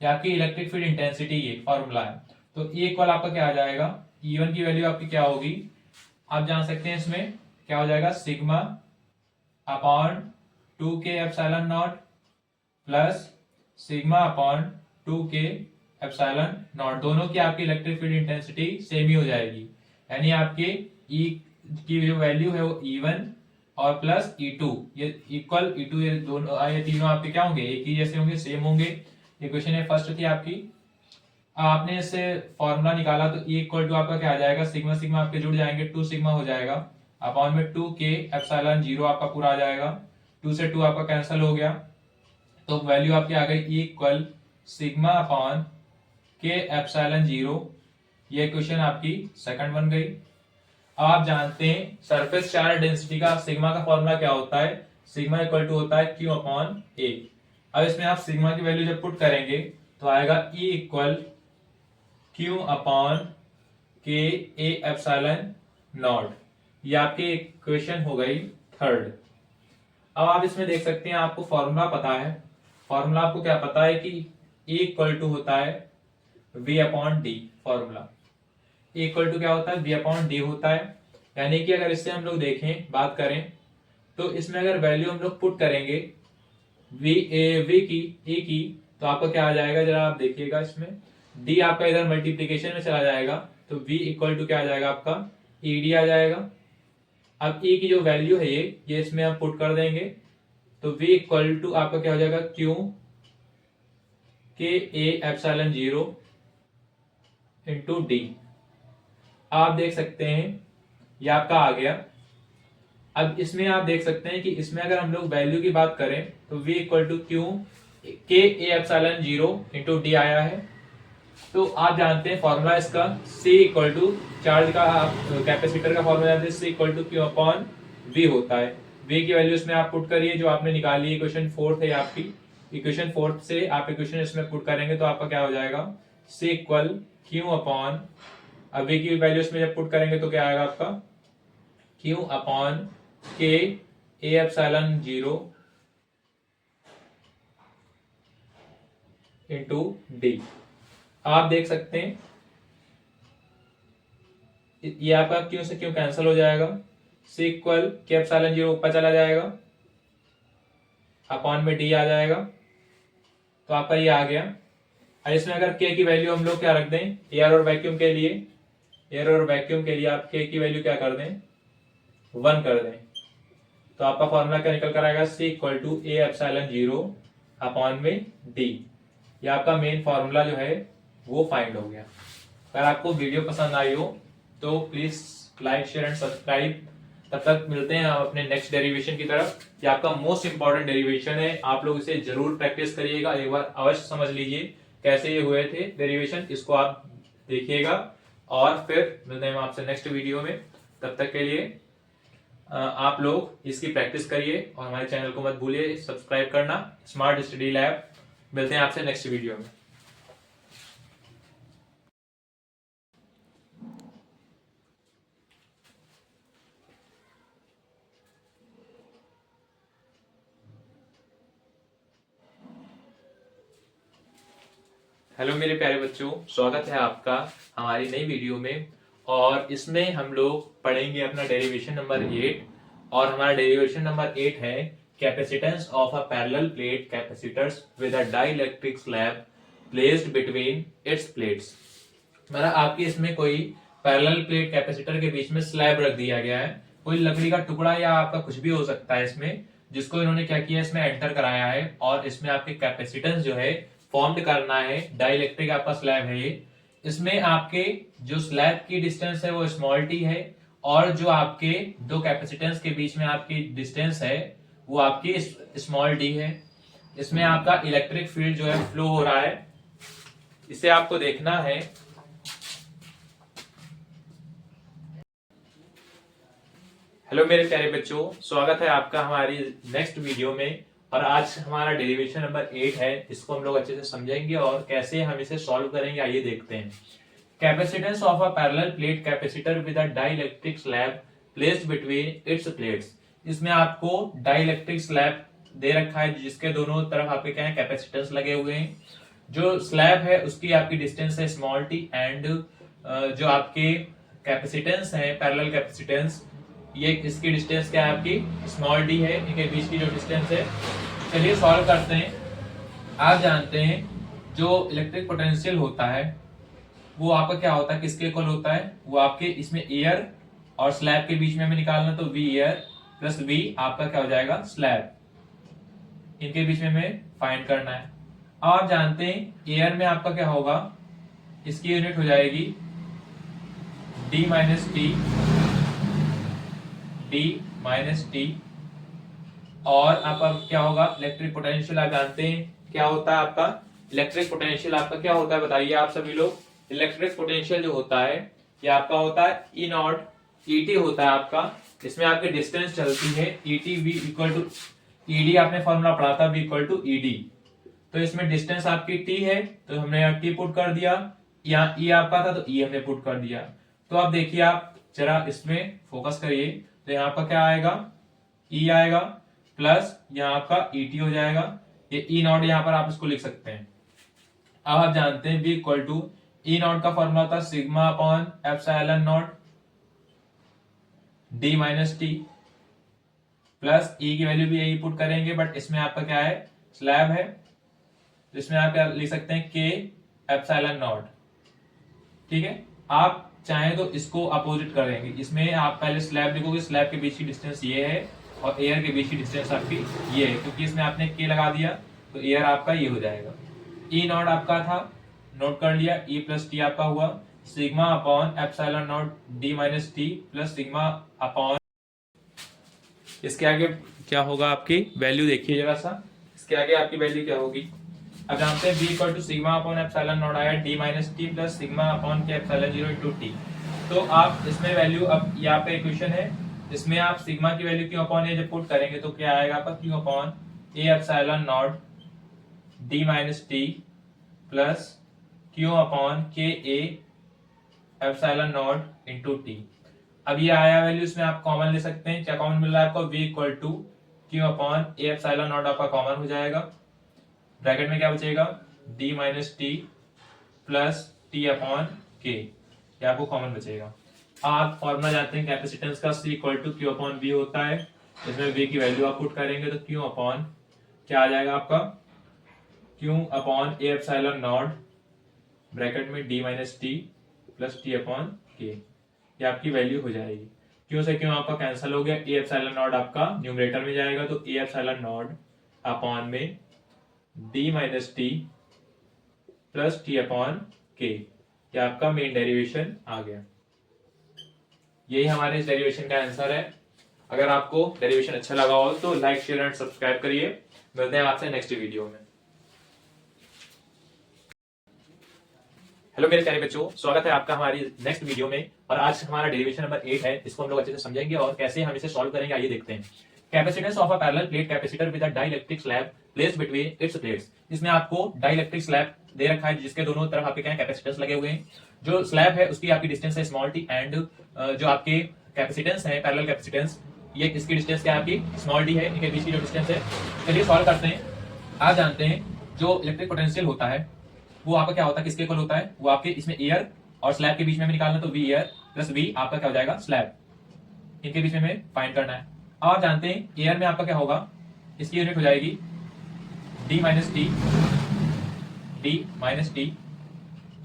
ये आपकी इलेक्ट्रिक फील्ड इंटेंसिटी ये फॉर्मूला है। तो E इक्वल आपका क्या आ जाएगा? E1 की वैल्यू आपकी क्या होगी आप जान सकते हैं, इसमें क्या हो जाएगा sigma upon 2K epsilon not plus sigma upon 2K epsilon not. दोनों की आपकी इलेक्ट्रिक फील्ड इंटेंसिटी सेम ही हो जाएगी, यानी आपके E की जो वैल्यू है वो E1 और प्लस E2 ये इक्वल E2, ये दोनों ये तीनों आपके क्या होंगे? एक ही जैसे होंगे, सेम होंगे। इक्वेशन ये फर्स्ट थी आपकी। आपने इससे फॉर्मूला निकाला तो E इक्वल टू आपका क्या आ जाएगा? सिग्मा सिग्मा आपके जुड़ जाएंगे, 2 सिग्मा हो जाएगा अपॉन में 2K एप्सिलॉन 0 आपका पूरा आ जाएगा। 2 से 2 आपका कैंसिल हो गया तो वैल्यू आपकी आ गई E equal sigma upon K epsilon 0। ये इक्वेशन आपकी सेकंड बन गई। अब आप जानते हैं सरफेस चार्ज डेंसिटी का सिग्मा का फॉर्मूला क्या होता है? सिग्मा इक्वल टू होता है Q अपॉन A। अब इसमें आप सिग्मा की वैल्यू जब पुट करेंगे तो आएगा E equal Q upon K A epsilon not. ये आपकी इक्वेशन हो गई थर्ड। अब आप इसमें देख सकते हैं आपको फॉर्मूला पता है। फॉर्मूला आपको क्या पता है कि E इक्वल टू होता है V upon D. Formula E equal to क्या होता है? V अपॉन डी होता है। यानी कि अगर इससे हम लोग देखें बात करें तो इसमें अगर वैल्यू हम लोग पुट करेंगे V की E की तो आपका क्या आ जाएगा जरा आप देखिएगा। इसमें D आपका इधर मल्टीप्लीकेशन में चला जाएगा तो V इक्वल टू क्या आ जाएगा आपका? ED आ जाएगा। अब E की जो वैल्यू है ये इसमें हम पुट कर देंगे तो V इक्वल टू आपका क्या हो जाएगा? Q K A epsilon 0 into D. आप देख सकते हैं ये आपका आ गया। अब इसमें आप देख सकते हैं कि इसमें अगर हम लोग वैल्यू की बात करें तो V equal to Q K A epsilon 0 into D आया है। तो आप जानते हैं फॉर्मूला इसका C इक्वल टू चार्ज का कैपेसिटर का फॉर्मूला जानते हैं, C equal to Q upon V होता है। V की वैल्यू इसमें आप पुट करिए जो आपने निकाली, इक्वेशन फोर्थ है आपकी। इक्वेशन फोर्थ से आप इक्वेशन इसमें पुट करेंगे तो आपका क्या हो जाएगा? C इक्वल Q अपॉन, अब V की वैल्यू इसमें जब पुट करेंगे तो क्या आएगा आपका? Q upon K A epsilon 0 into D. आप देख सकते हैं ये आपका क्यों से क्यों कैंसिल हो जाएगा। C इक्वल के एप्सिलॉन 0 ऊपर चला जाएगा अपॉन में डी आ जाएगा तो आपका ये आ गया। और इसमें अगर K की वैल्यू हम लोग क्या रख दें एयर और वैक्यूम के लिए, एयर और वैक्यूम के लिए आप K की वैल्यू क्या कर दें? 1 कर दें तो आपका फॉर्मूला क्या निकल कर आएगा? C equal to A epsilon 0 upon में डी। ये आपका मेन फॉर्मूला जो है वो फाइंड हो गया। अगर आपको वीडियो पसंद आई हो तो please like share and subscribe. तब तक मिलते हैं हम अपने नेक्स्ट डेरिवेशन की तरफ। ये आपका मोस्ट इंपॉर्टेंट डेरिवेशन है, आप लोग इसे जरूर प्रैक्टिस करिएगा, एक बार अवश्य समझ लीजिए कैसे ये हुए थे डेरिवेशन, इसको आप देखिएगा और फिर मिलते हैं आपसे नेक्स्ट वीडियो में। तब तक के लिए आप लोग इसकी प्रैक्टिस करिए और हमारे चैनल को मत भूलिए सब्सक्राइब करना, स्मार्ट स्टडी लैब। मिलते हैं आपसे नेक्स्ट वीडियो में। हेलो मेरे प्यारे बच्चों, स्वागत है आपका हमारी नई वीडियो में। और इसमें हम लोग पढ़ेंगे अपना डेरिवेशन नंबर 8। और हमारा डेरिवेशन नंबर 8 है capacitance of a parallel plate capacitors with a dielectric slab placed between its plates. मतलब आपके इसमें कोई पैरेलल प्लेट कैपेसिटर के बीच में स्लैब रख दिया गया है, कोई लकड़ी का टुकड़ा या आपका कुछ भी हो सकता है इसमें, जिसको इन्होंने क्या किया, इसमें एंटर कराया है। और इसमें आपके कैपेसिटेंस जो है फॉर्म्ड करना है। डाइलेक्ट्रिक आपका स्लैब है ये। इसमें आपके जो स्लैब की डिस्टेंस है वो स्मॉल टी है, और जो आपके दो कैपेसिटेंस के बीच में आपकी डिस्टेंस है वो आपकी स्मॉल डी है। इसमें आपका इलेक्ट्रिक फील्ड जो है फ्लो हो रहा है, इसे आपको देखना है। हेलो मेरे प्यारे बच्चों, स्वागत है आपका हमारी नेक्स्ट वीडियो में। और आज हमारा डेरिवेशन नंबर 8 है, इसको हम लोग अच्छे से समझेंगे और कैसे हम इसे सॉल्व करेंगे आइए देखते हैं। Capacitance of a parallel plate capacitor with a dielectric slab placed between its plates. इसमें आपको डाइलेक्ट्रिक स्लैब दे रखा है जिसके दोनों तरफ आपके क्या है, कैपेसिटेंस लगे हुए हैं। जो स्लैब है उसकी आपकी डिस्टेंस है स्मॉल टी, एंड जो आपके कैपेसिटेंस है पैरेलल कैपेसिटेंस, ये इसकी डिस्टेंस क्या है, आपकी स्मॉल डी है। इनके बीच की जो डिस्टेंस है, चलिए सॉल्व करते हैं। आप जानते हैं जो इलेक्ट्रिक पोटेंशियल होता है वो आपका क्या होता है, किसके इक्वल होता है, वो आपके इसमें एयर और स्लैब के बीच में हमें निकालना, तो वी एयर प्लस वी आपका क्या हो जाएगा, स्लैब। इनके बीच में हमें फाइंड करना है। अब आप जानते हैं एयर में आपका क्या होगा, इसकी यूनिट हो जाएगी D minus T, D minus T. और आपका क्या होगा, इलेक्ट्रिक पोटेंशियल आप जानते हैं क्या होता है आपका, इलेक्ट्रिक पोटेंशियल आपका क्या होता है बताइए आप सभी लोग। इलेक्ट्रिक पोटेंशियल जो होता है ये आपका होता है ई नॉट ई टी होता है आपका। इसमें आपकी डिस्टेंस चलती है E T V equal to E D, आपने फॉर्मूला पढ़ा था V equal to E D. तो इसमें डिस्टेंस आपकी टी है तो हमने यहाँ टी पुट कर दिया, यहाँ ई आपका था तो ई हमने पुट कर दिया। तो अब देखिए आप जरा इसमें फोकस करिए, तो यहाँ पर क्या आएगा, ई आएगा प्लस यहाँ आपका ई टी हो जाएगा। ये ई नॉट यहाँ पर आप इसको लिख सकते हैं। अब आप जानते हैं B equal to E nought का फॉर्मूला होता है sigma upon epsilon nought D minus T, plus E की वैल्यू भी यही पुट करेंगे, बट इसमें आपका क्या है, स्लैब है, तो इसमें आप क्या लिख सकते हैं, के एप्सिलॉन नॉट। ठीक है, आप चाहे तो इसको अपोजिट करेंगे, इसमें आप पहले स्लैब लिखोगे, स्लैब के बीच की डिस्टेंस ये है और एयर के बीच की डिस्टेंस आपकी ये है, क्योंकि इसमें आपने के लगा दिया तो एयर आपका ये हो जाएगा। ई नॉट आपका था, नोट कर लिया, ई प्लस टी आपका हुआ sigma upon epsilon nought D minus T plus sigma upon, इसके आगे क्या होगा आपकी वैल्यू देखिए जरा सा, इसके आगे आपकी वैल्यू क्या होगी। अब जानते हैं B equal to sigma upon epsilon nought आया D minus T plus sigma upon K epsilon 0 into T. तो आप इसमें वैल्यू, अब यहाँ पे इक्वेशन है, इसमें आप सिग्मा की वैल्यू क्यू अपॉन ए जब पुट करेंगे तो क्या आएगा आपका, Q upon A epsilon nought D minus T plus Q upon K A epsilon nought into T. अब ये आया वैल्यू, इसमें आप कॉमन ले सकते हैं, क्या कॉमन मिल रहा है आपको, v equal to Q upon A epsilon naught आपका कॉमन हो जाएगा। ब्रैकेट में क्या बचेगा, d minus T plus T upon K, ये आपको कॉमन बचेगा। आप फॉर्मूला जानते हैं कैपेसिटेंस का, c equal to Q upon v होता है, इसमें v की वैल्यू आप पुट करेंगे तो q अपॉन क्या आ जाएगा आपका, q upon A epsilon nought bracket में d minus T plus T upon K, ये आपकी वैल्यू हो जाएगी। क्यों से क्यों आपका कैंसिल हो गया, ए एप्सिलॉन नॉट आपका न्यूमरेटर में जाएगा, तो ए एप्सिलॉन नॉट अपॉन में D minus T plus T upon K, ये आपका मेन डेरिवेशन आ गया। यही हमारे इस डेरिवेशन का आंसर है। अगर आपको डेरिवेशन अच्छा लगा हो तो लाइक शेयर एंड सब्सक्राइब करिए। मिलते हैं आपसे नेक्स्ट वीडियो में। हेलो मेरे प्यारे बच्चों, स्वागत है आपका हमारी नेक्स्ट वीडियो में। और आज हमारा डेरिवेशन नंबर 8 है, इसको हम लोग अच्छे से समझेंगे और कैसे हम इसे सॉल्व करेंगे आइए देखते हैं। Capacitance of a parallel plate capacitor with a dielectric slab placed between its plates. इसमें आपको डाइलेक्ट्रिक स्लैब दे रखा है जिसके दोनों तरफ आपके क्या कैपेसिटेंस लगे हुए हैं। जो स्लैब है उसकी आपकी डिस्टेंस है स्मॉल टी, एंड जो आपके कैपेसिटेंस है पैरेलल कैपेसिटेंस, ये इसकी डिस्टेंस क्या है आपकी स्मॉल डी है, इनके बीच की जो डिस्टेंस है। चलिए सॉल्व करते हैं। आप जानते हैं जो इलेक्ट्रिक पोटेंशियल होता है वो आपका क्या होता है, किसके इक्वल होता है, वो आपके इसमें एयर और स्लैब के बीच में हमें निकालना, तो वी एयर प्लस वी आपका क्या हो जाएगा, स्लैब, इनके बीच में हमें फाइंड करना है। अब आप जानते हैं एयर में आपका क्या होगा, इसकी यूनिट हो जाएगी D minus T, D minus T.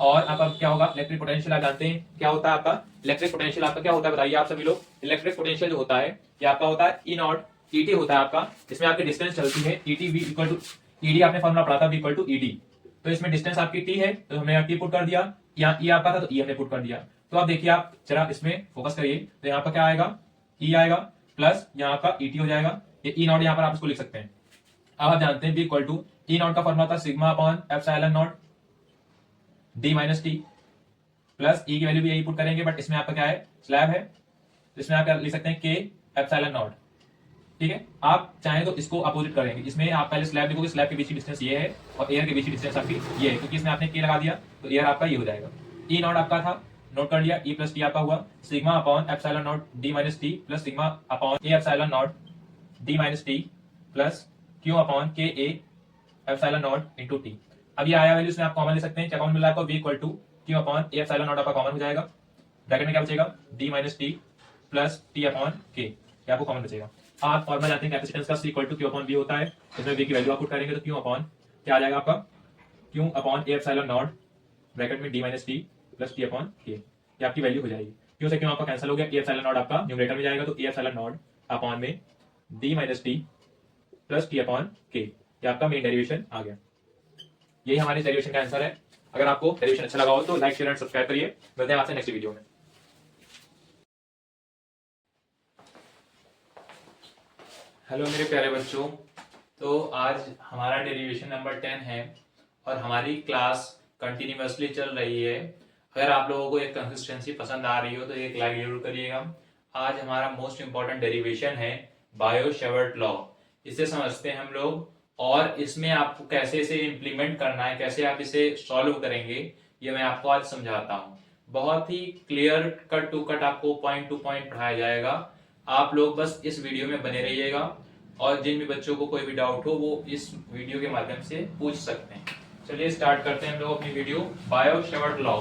और आपका क्या होगा, इलेक्ट्रिक पोटेंशियल आप जानते हैं क्या होता है आपका, इलेक्ट्रिक पोटेंशियल आपका क्या होता है बताइए आप सभी लोग। इलेक्ट्रिक पोटेंशियल जो होता है ये आपका होता है ई नॉट ईटी होता है आपका, इसमें आपकी डिस्टेंस चलती है E T V equal to E D, आपने फॉर्मूला पढ़ा था वी इक्वल टू ईडी। तो इसमें डिस्टेंस आपकी टी है तो हमने टी पुट कर दिया, यहाँ ई आपका था तो ई हमने पुट कर दिया। तो आप देखिए, आप जरा इसमें फोकस करिए, तो यहाँ पर क्या आएगा, ई आएगा प्लस यहाँ का ईटी हो जाएगा, ये ई नॉट यहाँ पर आप इसको लिख सकते हैं। अब आप जानते हैं B equal to E nought का फॉर्मूला था sigma upon epsilon nought D minus T, plus E की वैल्यू भी यही पुट करेंगे, बट इसमें आपका क्या है, स्लैब है, तो इसमें आप क्या लिख सकते हैं, के एप्सिलॉन नॉट। ठीक है, आप चाहें तो इसको अपोजिट करेंगे, इसमें आप पहले स्लैब लिखोगे, स्लैब के बीच की डिस्टेंस ये है और एयर के बीच की डिस्टेंस आपकी ये है, क्योंकि इसमें आपने के लगा दिया तो एयर आपका ये हो जाएगा। ई नॉट आपका था, नोट कर लिया, ई प्लस टी आपका हुआ sigma upon epsilon nought D minus T plus sigma upon A epsilon nought D minus T plus Q upon K A epsilon nought into T. अब ये आया वैल्यू इसमें आप कॉमन ले सकते हैं, क्या कॉमन मिला आपको, V equal to Q upon A epsilon naught आपका कॉमन हो जाएगा, ब्रैकेट में क्या बचेगा, D minus T plus T upon K, ये आपको कॉमन बचेगा। आप फॉर्मूला जानते हैं कैपेसिटेंस का, C equal to Q upon B होता है, इसमें बी की वैल्यू आप पुट करेंगे तो क्यू अपॉन क्या आ जाएगा आपका, Q upon A epsilon nought bracket में D minus T plus T upon K, ये आपकी वैल्यू हो जाएगी। क्यों से क्यों आपका कैंसिल हो गया, ए एप्सिलॉन नॉट आपका न्यूमरेटर में जाएगा, तो ए एप्सिलॉन नॉट अपॉन में D minus T plus T upon K, ये आपका मेन डेरिवेशन आ गया। यही हमारे डेरिवेशन का आंसर है। अगर आपको डेरिवेशन अच्छा लगा हो तो लाइक शेयर एंड सब्सक्राइब करिए। मिलते हैं आपसे नेक्स्ट वीडियो में। हेलो मेरे प्यारे बच्चों, तो आज हमारा डेरिवेशन नंबर 10 है और हमारी क्लास कंटिन्यूअसली चल रही है। अगर आप लोगों को एक कंसिस्टेंसी पसंद आ रही हो तो एक लाइक जरूर करिएगा। आज हमारा मोस्ट इंपॉर्टेंट डेरिवेशन है बायो-सेवर्ट लॉ। इसे समझते हैं हम लोग और इसमें आपको कैसे इसे इम्प्लीमेंट करना है, कैसे आप इसे सॉल्व करेंगे, ये मैं आपको आज समझाता हूँ। बहुत ही क्लियर कट टू कट आपको पॉइंट टू पॉइंट पढ़ाया जाएगा। आप लोग बस इस वीडियो में बने रहिएगा और जिन भी बच्चों को कोई भी डाउट हो वो इस वीडियो के माध्यम से पूछ सकते हैं। चलिए स्टार्ट करते हैं हम लोग अपनी video. Biot-Savart law.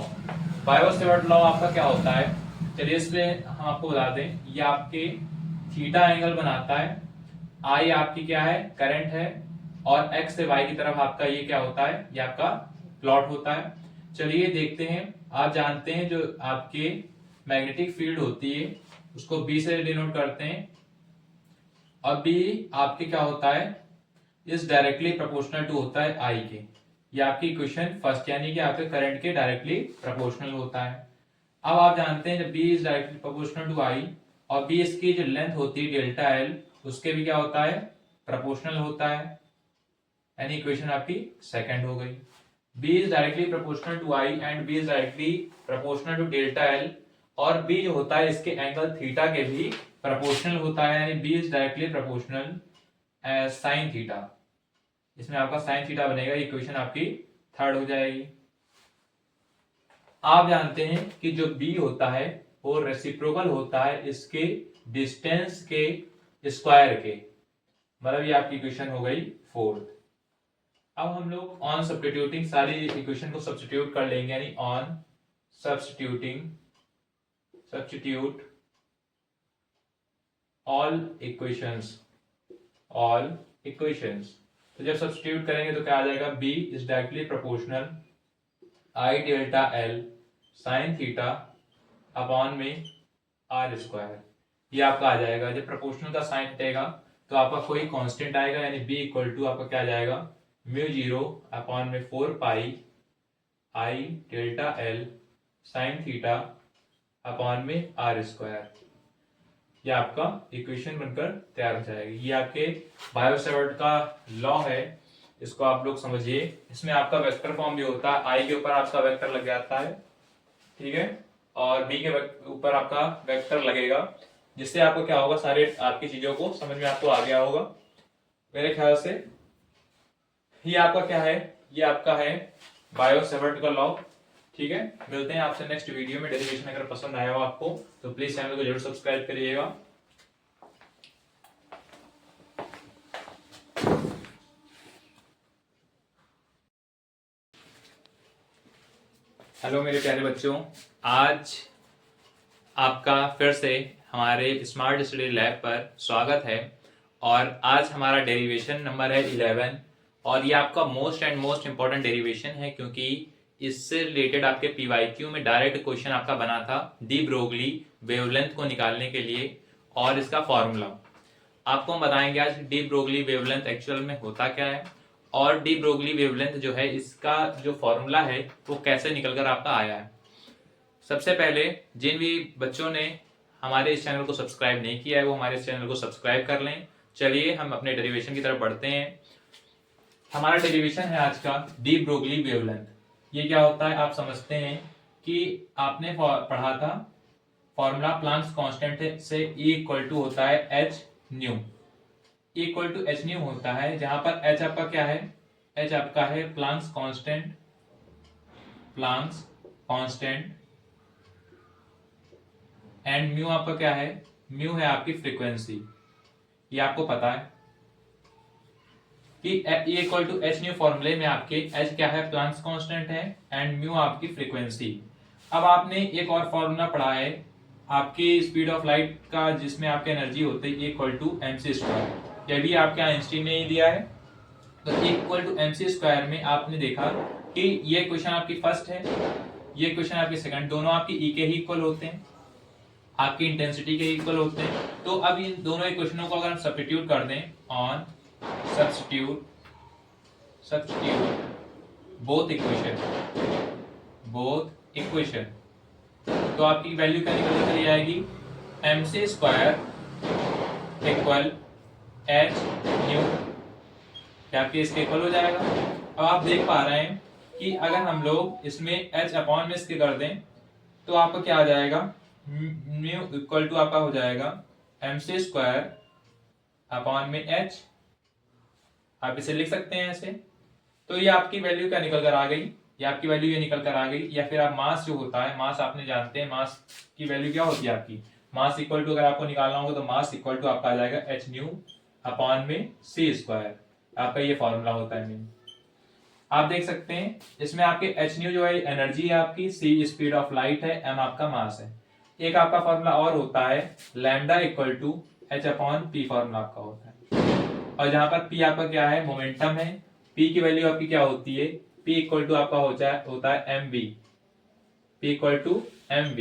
Biot-Savart law आपका क्या होता है, चलिए इसमें हम आपको बता दें, ये आपके थीटा एंगल बनाता है। आई आपकी क्या है, करंट है, और एक्स से वाई की तरफ आपका ये क्या होता है, ये आपका प्लॉट होता है। चलिए देखते हैं। आप जानते हैं जो आपके मैग्नेटिक फील्ड होती है उसको बी से डिनोट करते हैं, और बी आपके क्या होता है, इस डायरेक्टली प्रोपोर्शनल टू होता है आई के। ये आपकी इक्वेशन फर्स्ट, यानी कि आपके करंट के डायरेक्टली प्रोपोर्शनल होता है। अब आप जानते हैं जब B is directly proportional to I और बी इसकी जो लेंथ होती है डेल्टा एल, उसके भी क्या होता है, प्रोपोर्शनल होता है, यानी इक्वेशन आपकी सेकंड हो गई। B is directly proportional to I and B is directly proportional to delta L, और B जो होता है इसके एंगल थीटा के भी प्रोपोर्शनल होता है, यानी B is directly proportional sine theta. इसमें आपका साइन थीटा बनेगा, इक्वेशन आपकी थर्ड हो जाएगी। आप जानते हैं कि जो B होता है वो रेसिप्रोकल होता है इसके डिस्टेंस के स्क्वायर के, मतलब ये आपकी इक्वेशन हो गई फोर्थ। अब हम लोग ऑन सब्स्टिट्यूटिंग सारी इक्वेशन को सब्स्टिट्यूट कर लेंगे, यानी ऑन सब्स्टिट्यूट ऑल इक्वेशंस। तो जब सब्स्टिट्यूट करेंगे तो क्या आ जाएगा, B is directly proportional I delta L sine theta upon में R स्क्वायर, ये आपका आ जाएगा। जब प्रोपोर्शनल का साइन हटेगा तो आपका कोई कांस्टेंट आएगा, यानी B इक्वल टू आपका क्या आ जाएगा, म्यू 0 अपॉन में 4 पाई I delta L sine theta upon में R स्क्वायर, ये आपका इक्वेशन बनकर तैयार हो जाएगी। ये आपके बायो-सेवर्ट का लॉ है, इसको आप लोग समझिए। इसमें आपका वेक्टर फॉर्म भी होता है, आई के ऊपर आपका वेक्टर लग जाता है, ठीक है, और बी के ऊपर आपका वेक्टर लगेगा, जिससे आपको क्या होगा, सारे आपकी चीजों को समझ में आपको आ गया होगा मेरे ख्याल से। ये आपका क्या है, ये आपका है बायो-सेवर्ट का लॉ, ठीक है। मिलते हैं आपसे नेक्स्ट वीडियो में। डेरिवेशन अगर पसंद आया हो आपको तो प्लीज चैनल को जरूर सब्सक्राइब करिएगा। हेलो मेरे प्यारे बच्चों, आज आपका फिर से हमारे स्मार्ट स्टडी लैब पर स्वागत है। और आज हमारा डेरिवेशन नंबर है 11 और ये आपका मोस्ट इम्पोर्टेंट डेरिवेशन है, क्योंकि इससे रिलेटेड आपके पीवाईक्यू में डायरेक्ट क्वेश्चन आपका बना था डी ब्रोगली वेवलेंथ को निकालने के लिए और इसका फॉर्मूला आपको हम बताएंगे आज। डी ब्रोगली वेवलेंथ एक्चुअल में होता क्या है और डी ब्रोगली वेवलेंथ जो है इसका जो फॉर्मूला है वो कैसे निकलकर आपका आया है। सबसे पहले जिन भी बच्चों ने हमारे इस चैनल को सब्सक्राइब नहीं किया है वो हमारे इस चैनल को सब्सक्राइब कर लें। चलिए हम अपने डेरिवेशन की तरफ बढ़ते हैं। हमारा डेरिवेशन है आज का डी ब्रोगली वेवलेंथ। ये क्या होता है आप समझते हैं कि आपने पढ़ा था फॉर्मूला प्लांक्स कांस्टेंट से E इक्वल टू होता है H nu. E equal to H nu होता है, जहां पर एच आपका क्या है, एच आपका है प्लांक्स कांस्टेंट एंड म्यू आपका क्या है, म्यू है आपकी फ्रीक्वेंसी। ये आपको पता है कि E equal to H nu फॉर्मूले में आपके एच क्या है, प्लांक्स कांस्टेंट है एंड म्यू आपकी फ्रीक्वेंसी। अब आपने एक और फॉर्मूला पढ़ा है आपकी स्पीड ऑफ लाइट का, जिसमें आपकी एनर्जी होती है इक्वल टू mc स्क्वायर। यह भी आपके आइंस्टीन ने ही दिया है। तो इक्वल टू mc स्क्वायर में आपने देखा कि ये क्वेश्चन आपकी फर्स्ट है, ये क्वेश्चन आपकी सेकंड, दोनों आपकी E के ही इक्वल होते हैं, आपकी इंटेंसिटी के इक्वल होते हैं। तो अब इन दोनों इक्वेशनों को अगर हम सब्स्टिट्यूट कर दें ऑन सब्स्टिट्यूट बोथ इक्वेशन तो आपकी वैल्यू क्या निकल कर चली आएगी, mc square equal H new, क्या आपके इसके इक्वल हो जाएगा। अब आप देख पा रहे हैं कि अगर हम लोग इसमें h अपॉन में इसके कर दें तो आपका क्या आ जाएगा, म्यू इक्वल टू आपका हो जाएगा mc स्क्वायर अपॉन में h। आप इसे लिख सकते हैं ऐसे। तो ये आपकी वैल्यू क्या निकल कर आ गई, ये आपकी वैल्यू ये निकल कर आ गई। या फिर आप मास जो होता है, मास आपने जानते हैं मास की वैल्यू क्या होती है आपकी, मास इक्वल टू अगर आपको निकालना होगा तो मास इक्वल टू आपका आ जाएगा एच न्यू अपॉन में सी स्क्वायर। आपका ये फॉर्मूला होता है न्यू। आप देख सकते हैं इसमें आपके एच न्यू जो है एनर्जी है आपकी, सी स्पीड ऑफ लाइट है, एम आपका मास है। एक आपका फॉर्मूला और होता है lambda equal to H upon P, formula आपका होता है। और जहां पर पी आपका क्या है, मोमेंटम है। पी की वैल्यू आपकी क्या होती है, P इक्वल टू आपका होता है mv, P equal to mv।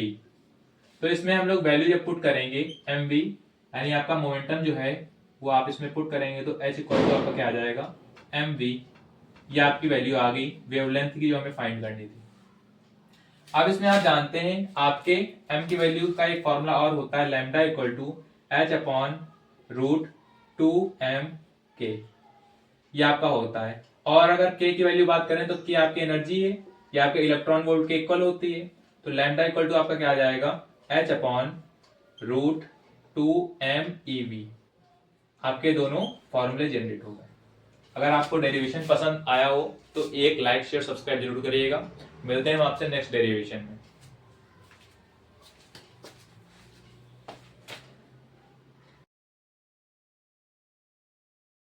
तो इसमें हम लोग वैल्यू जब पुट करेंगे mv यानी आपका मोमेंटम जो है वो आप इसमें पुट करेंगे तो h इक्वल टू आपका क्या आ जाएगा, mv। ये आपकी वैल्यू आ गई वेवलेंथ की जो हमें फाइंड करनी थी। अब इसमें आप जानते हैं आपके m की वैल्यू का एक फॉर्मूला और होता है lambda equal to h upon root 2m k, ये आपका होता है। और अगर k की वैल्यू बात करें तो k आपकी एनर्जी है, ये आपके इलेक्ट्रॉन वोल्ट के इक्वल होती है। तो लैम्डा इक्वल टू आपका क्या आ जाएगा, h अपॉन रूट 2m आपके दोनों फॉर्मूले जनरेट हो गए। अगर आपको डेरिवेशन पसंद आया हो तो एक लाइक शेयर सब्सक्राइब जरूर करिएगा। मिलते हैं हम आपसे नेक्स्ट डेरिवेशन में।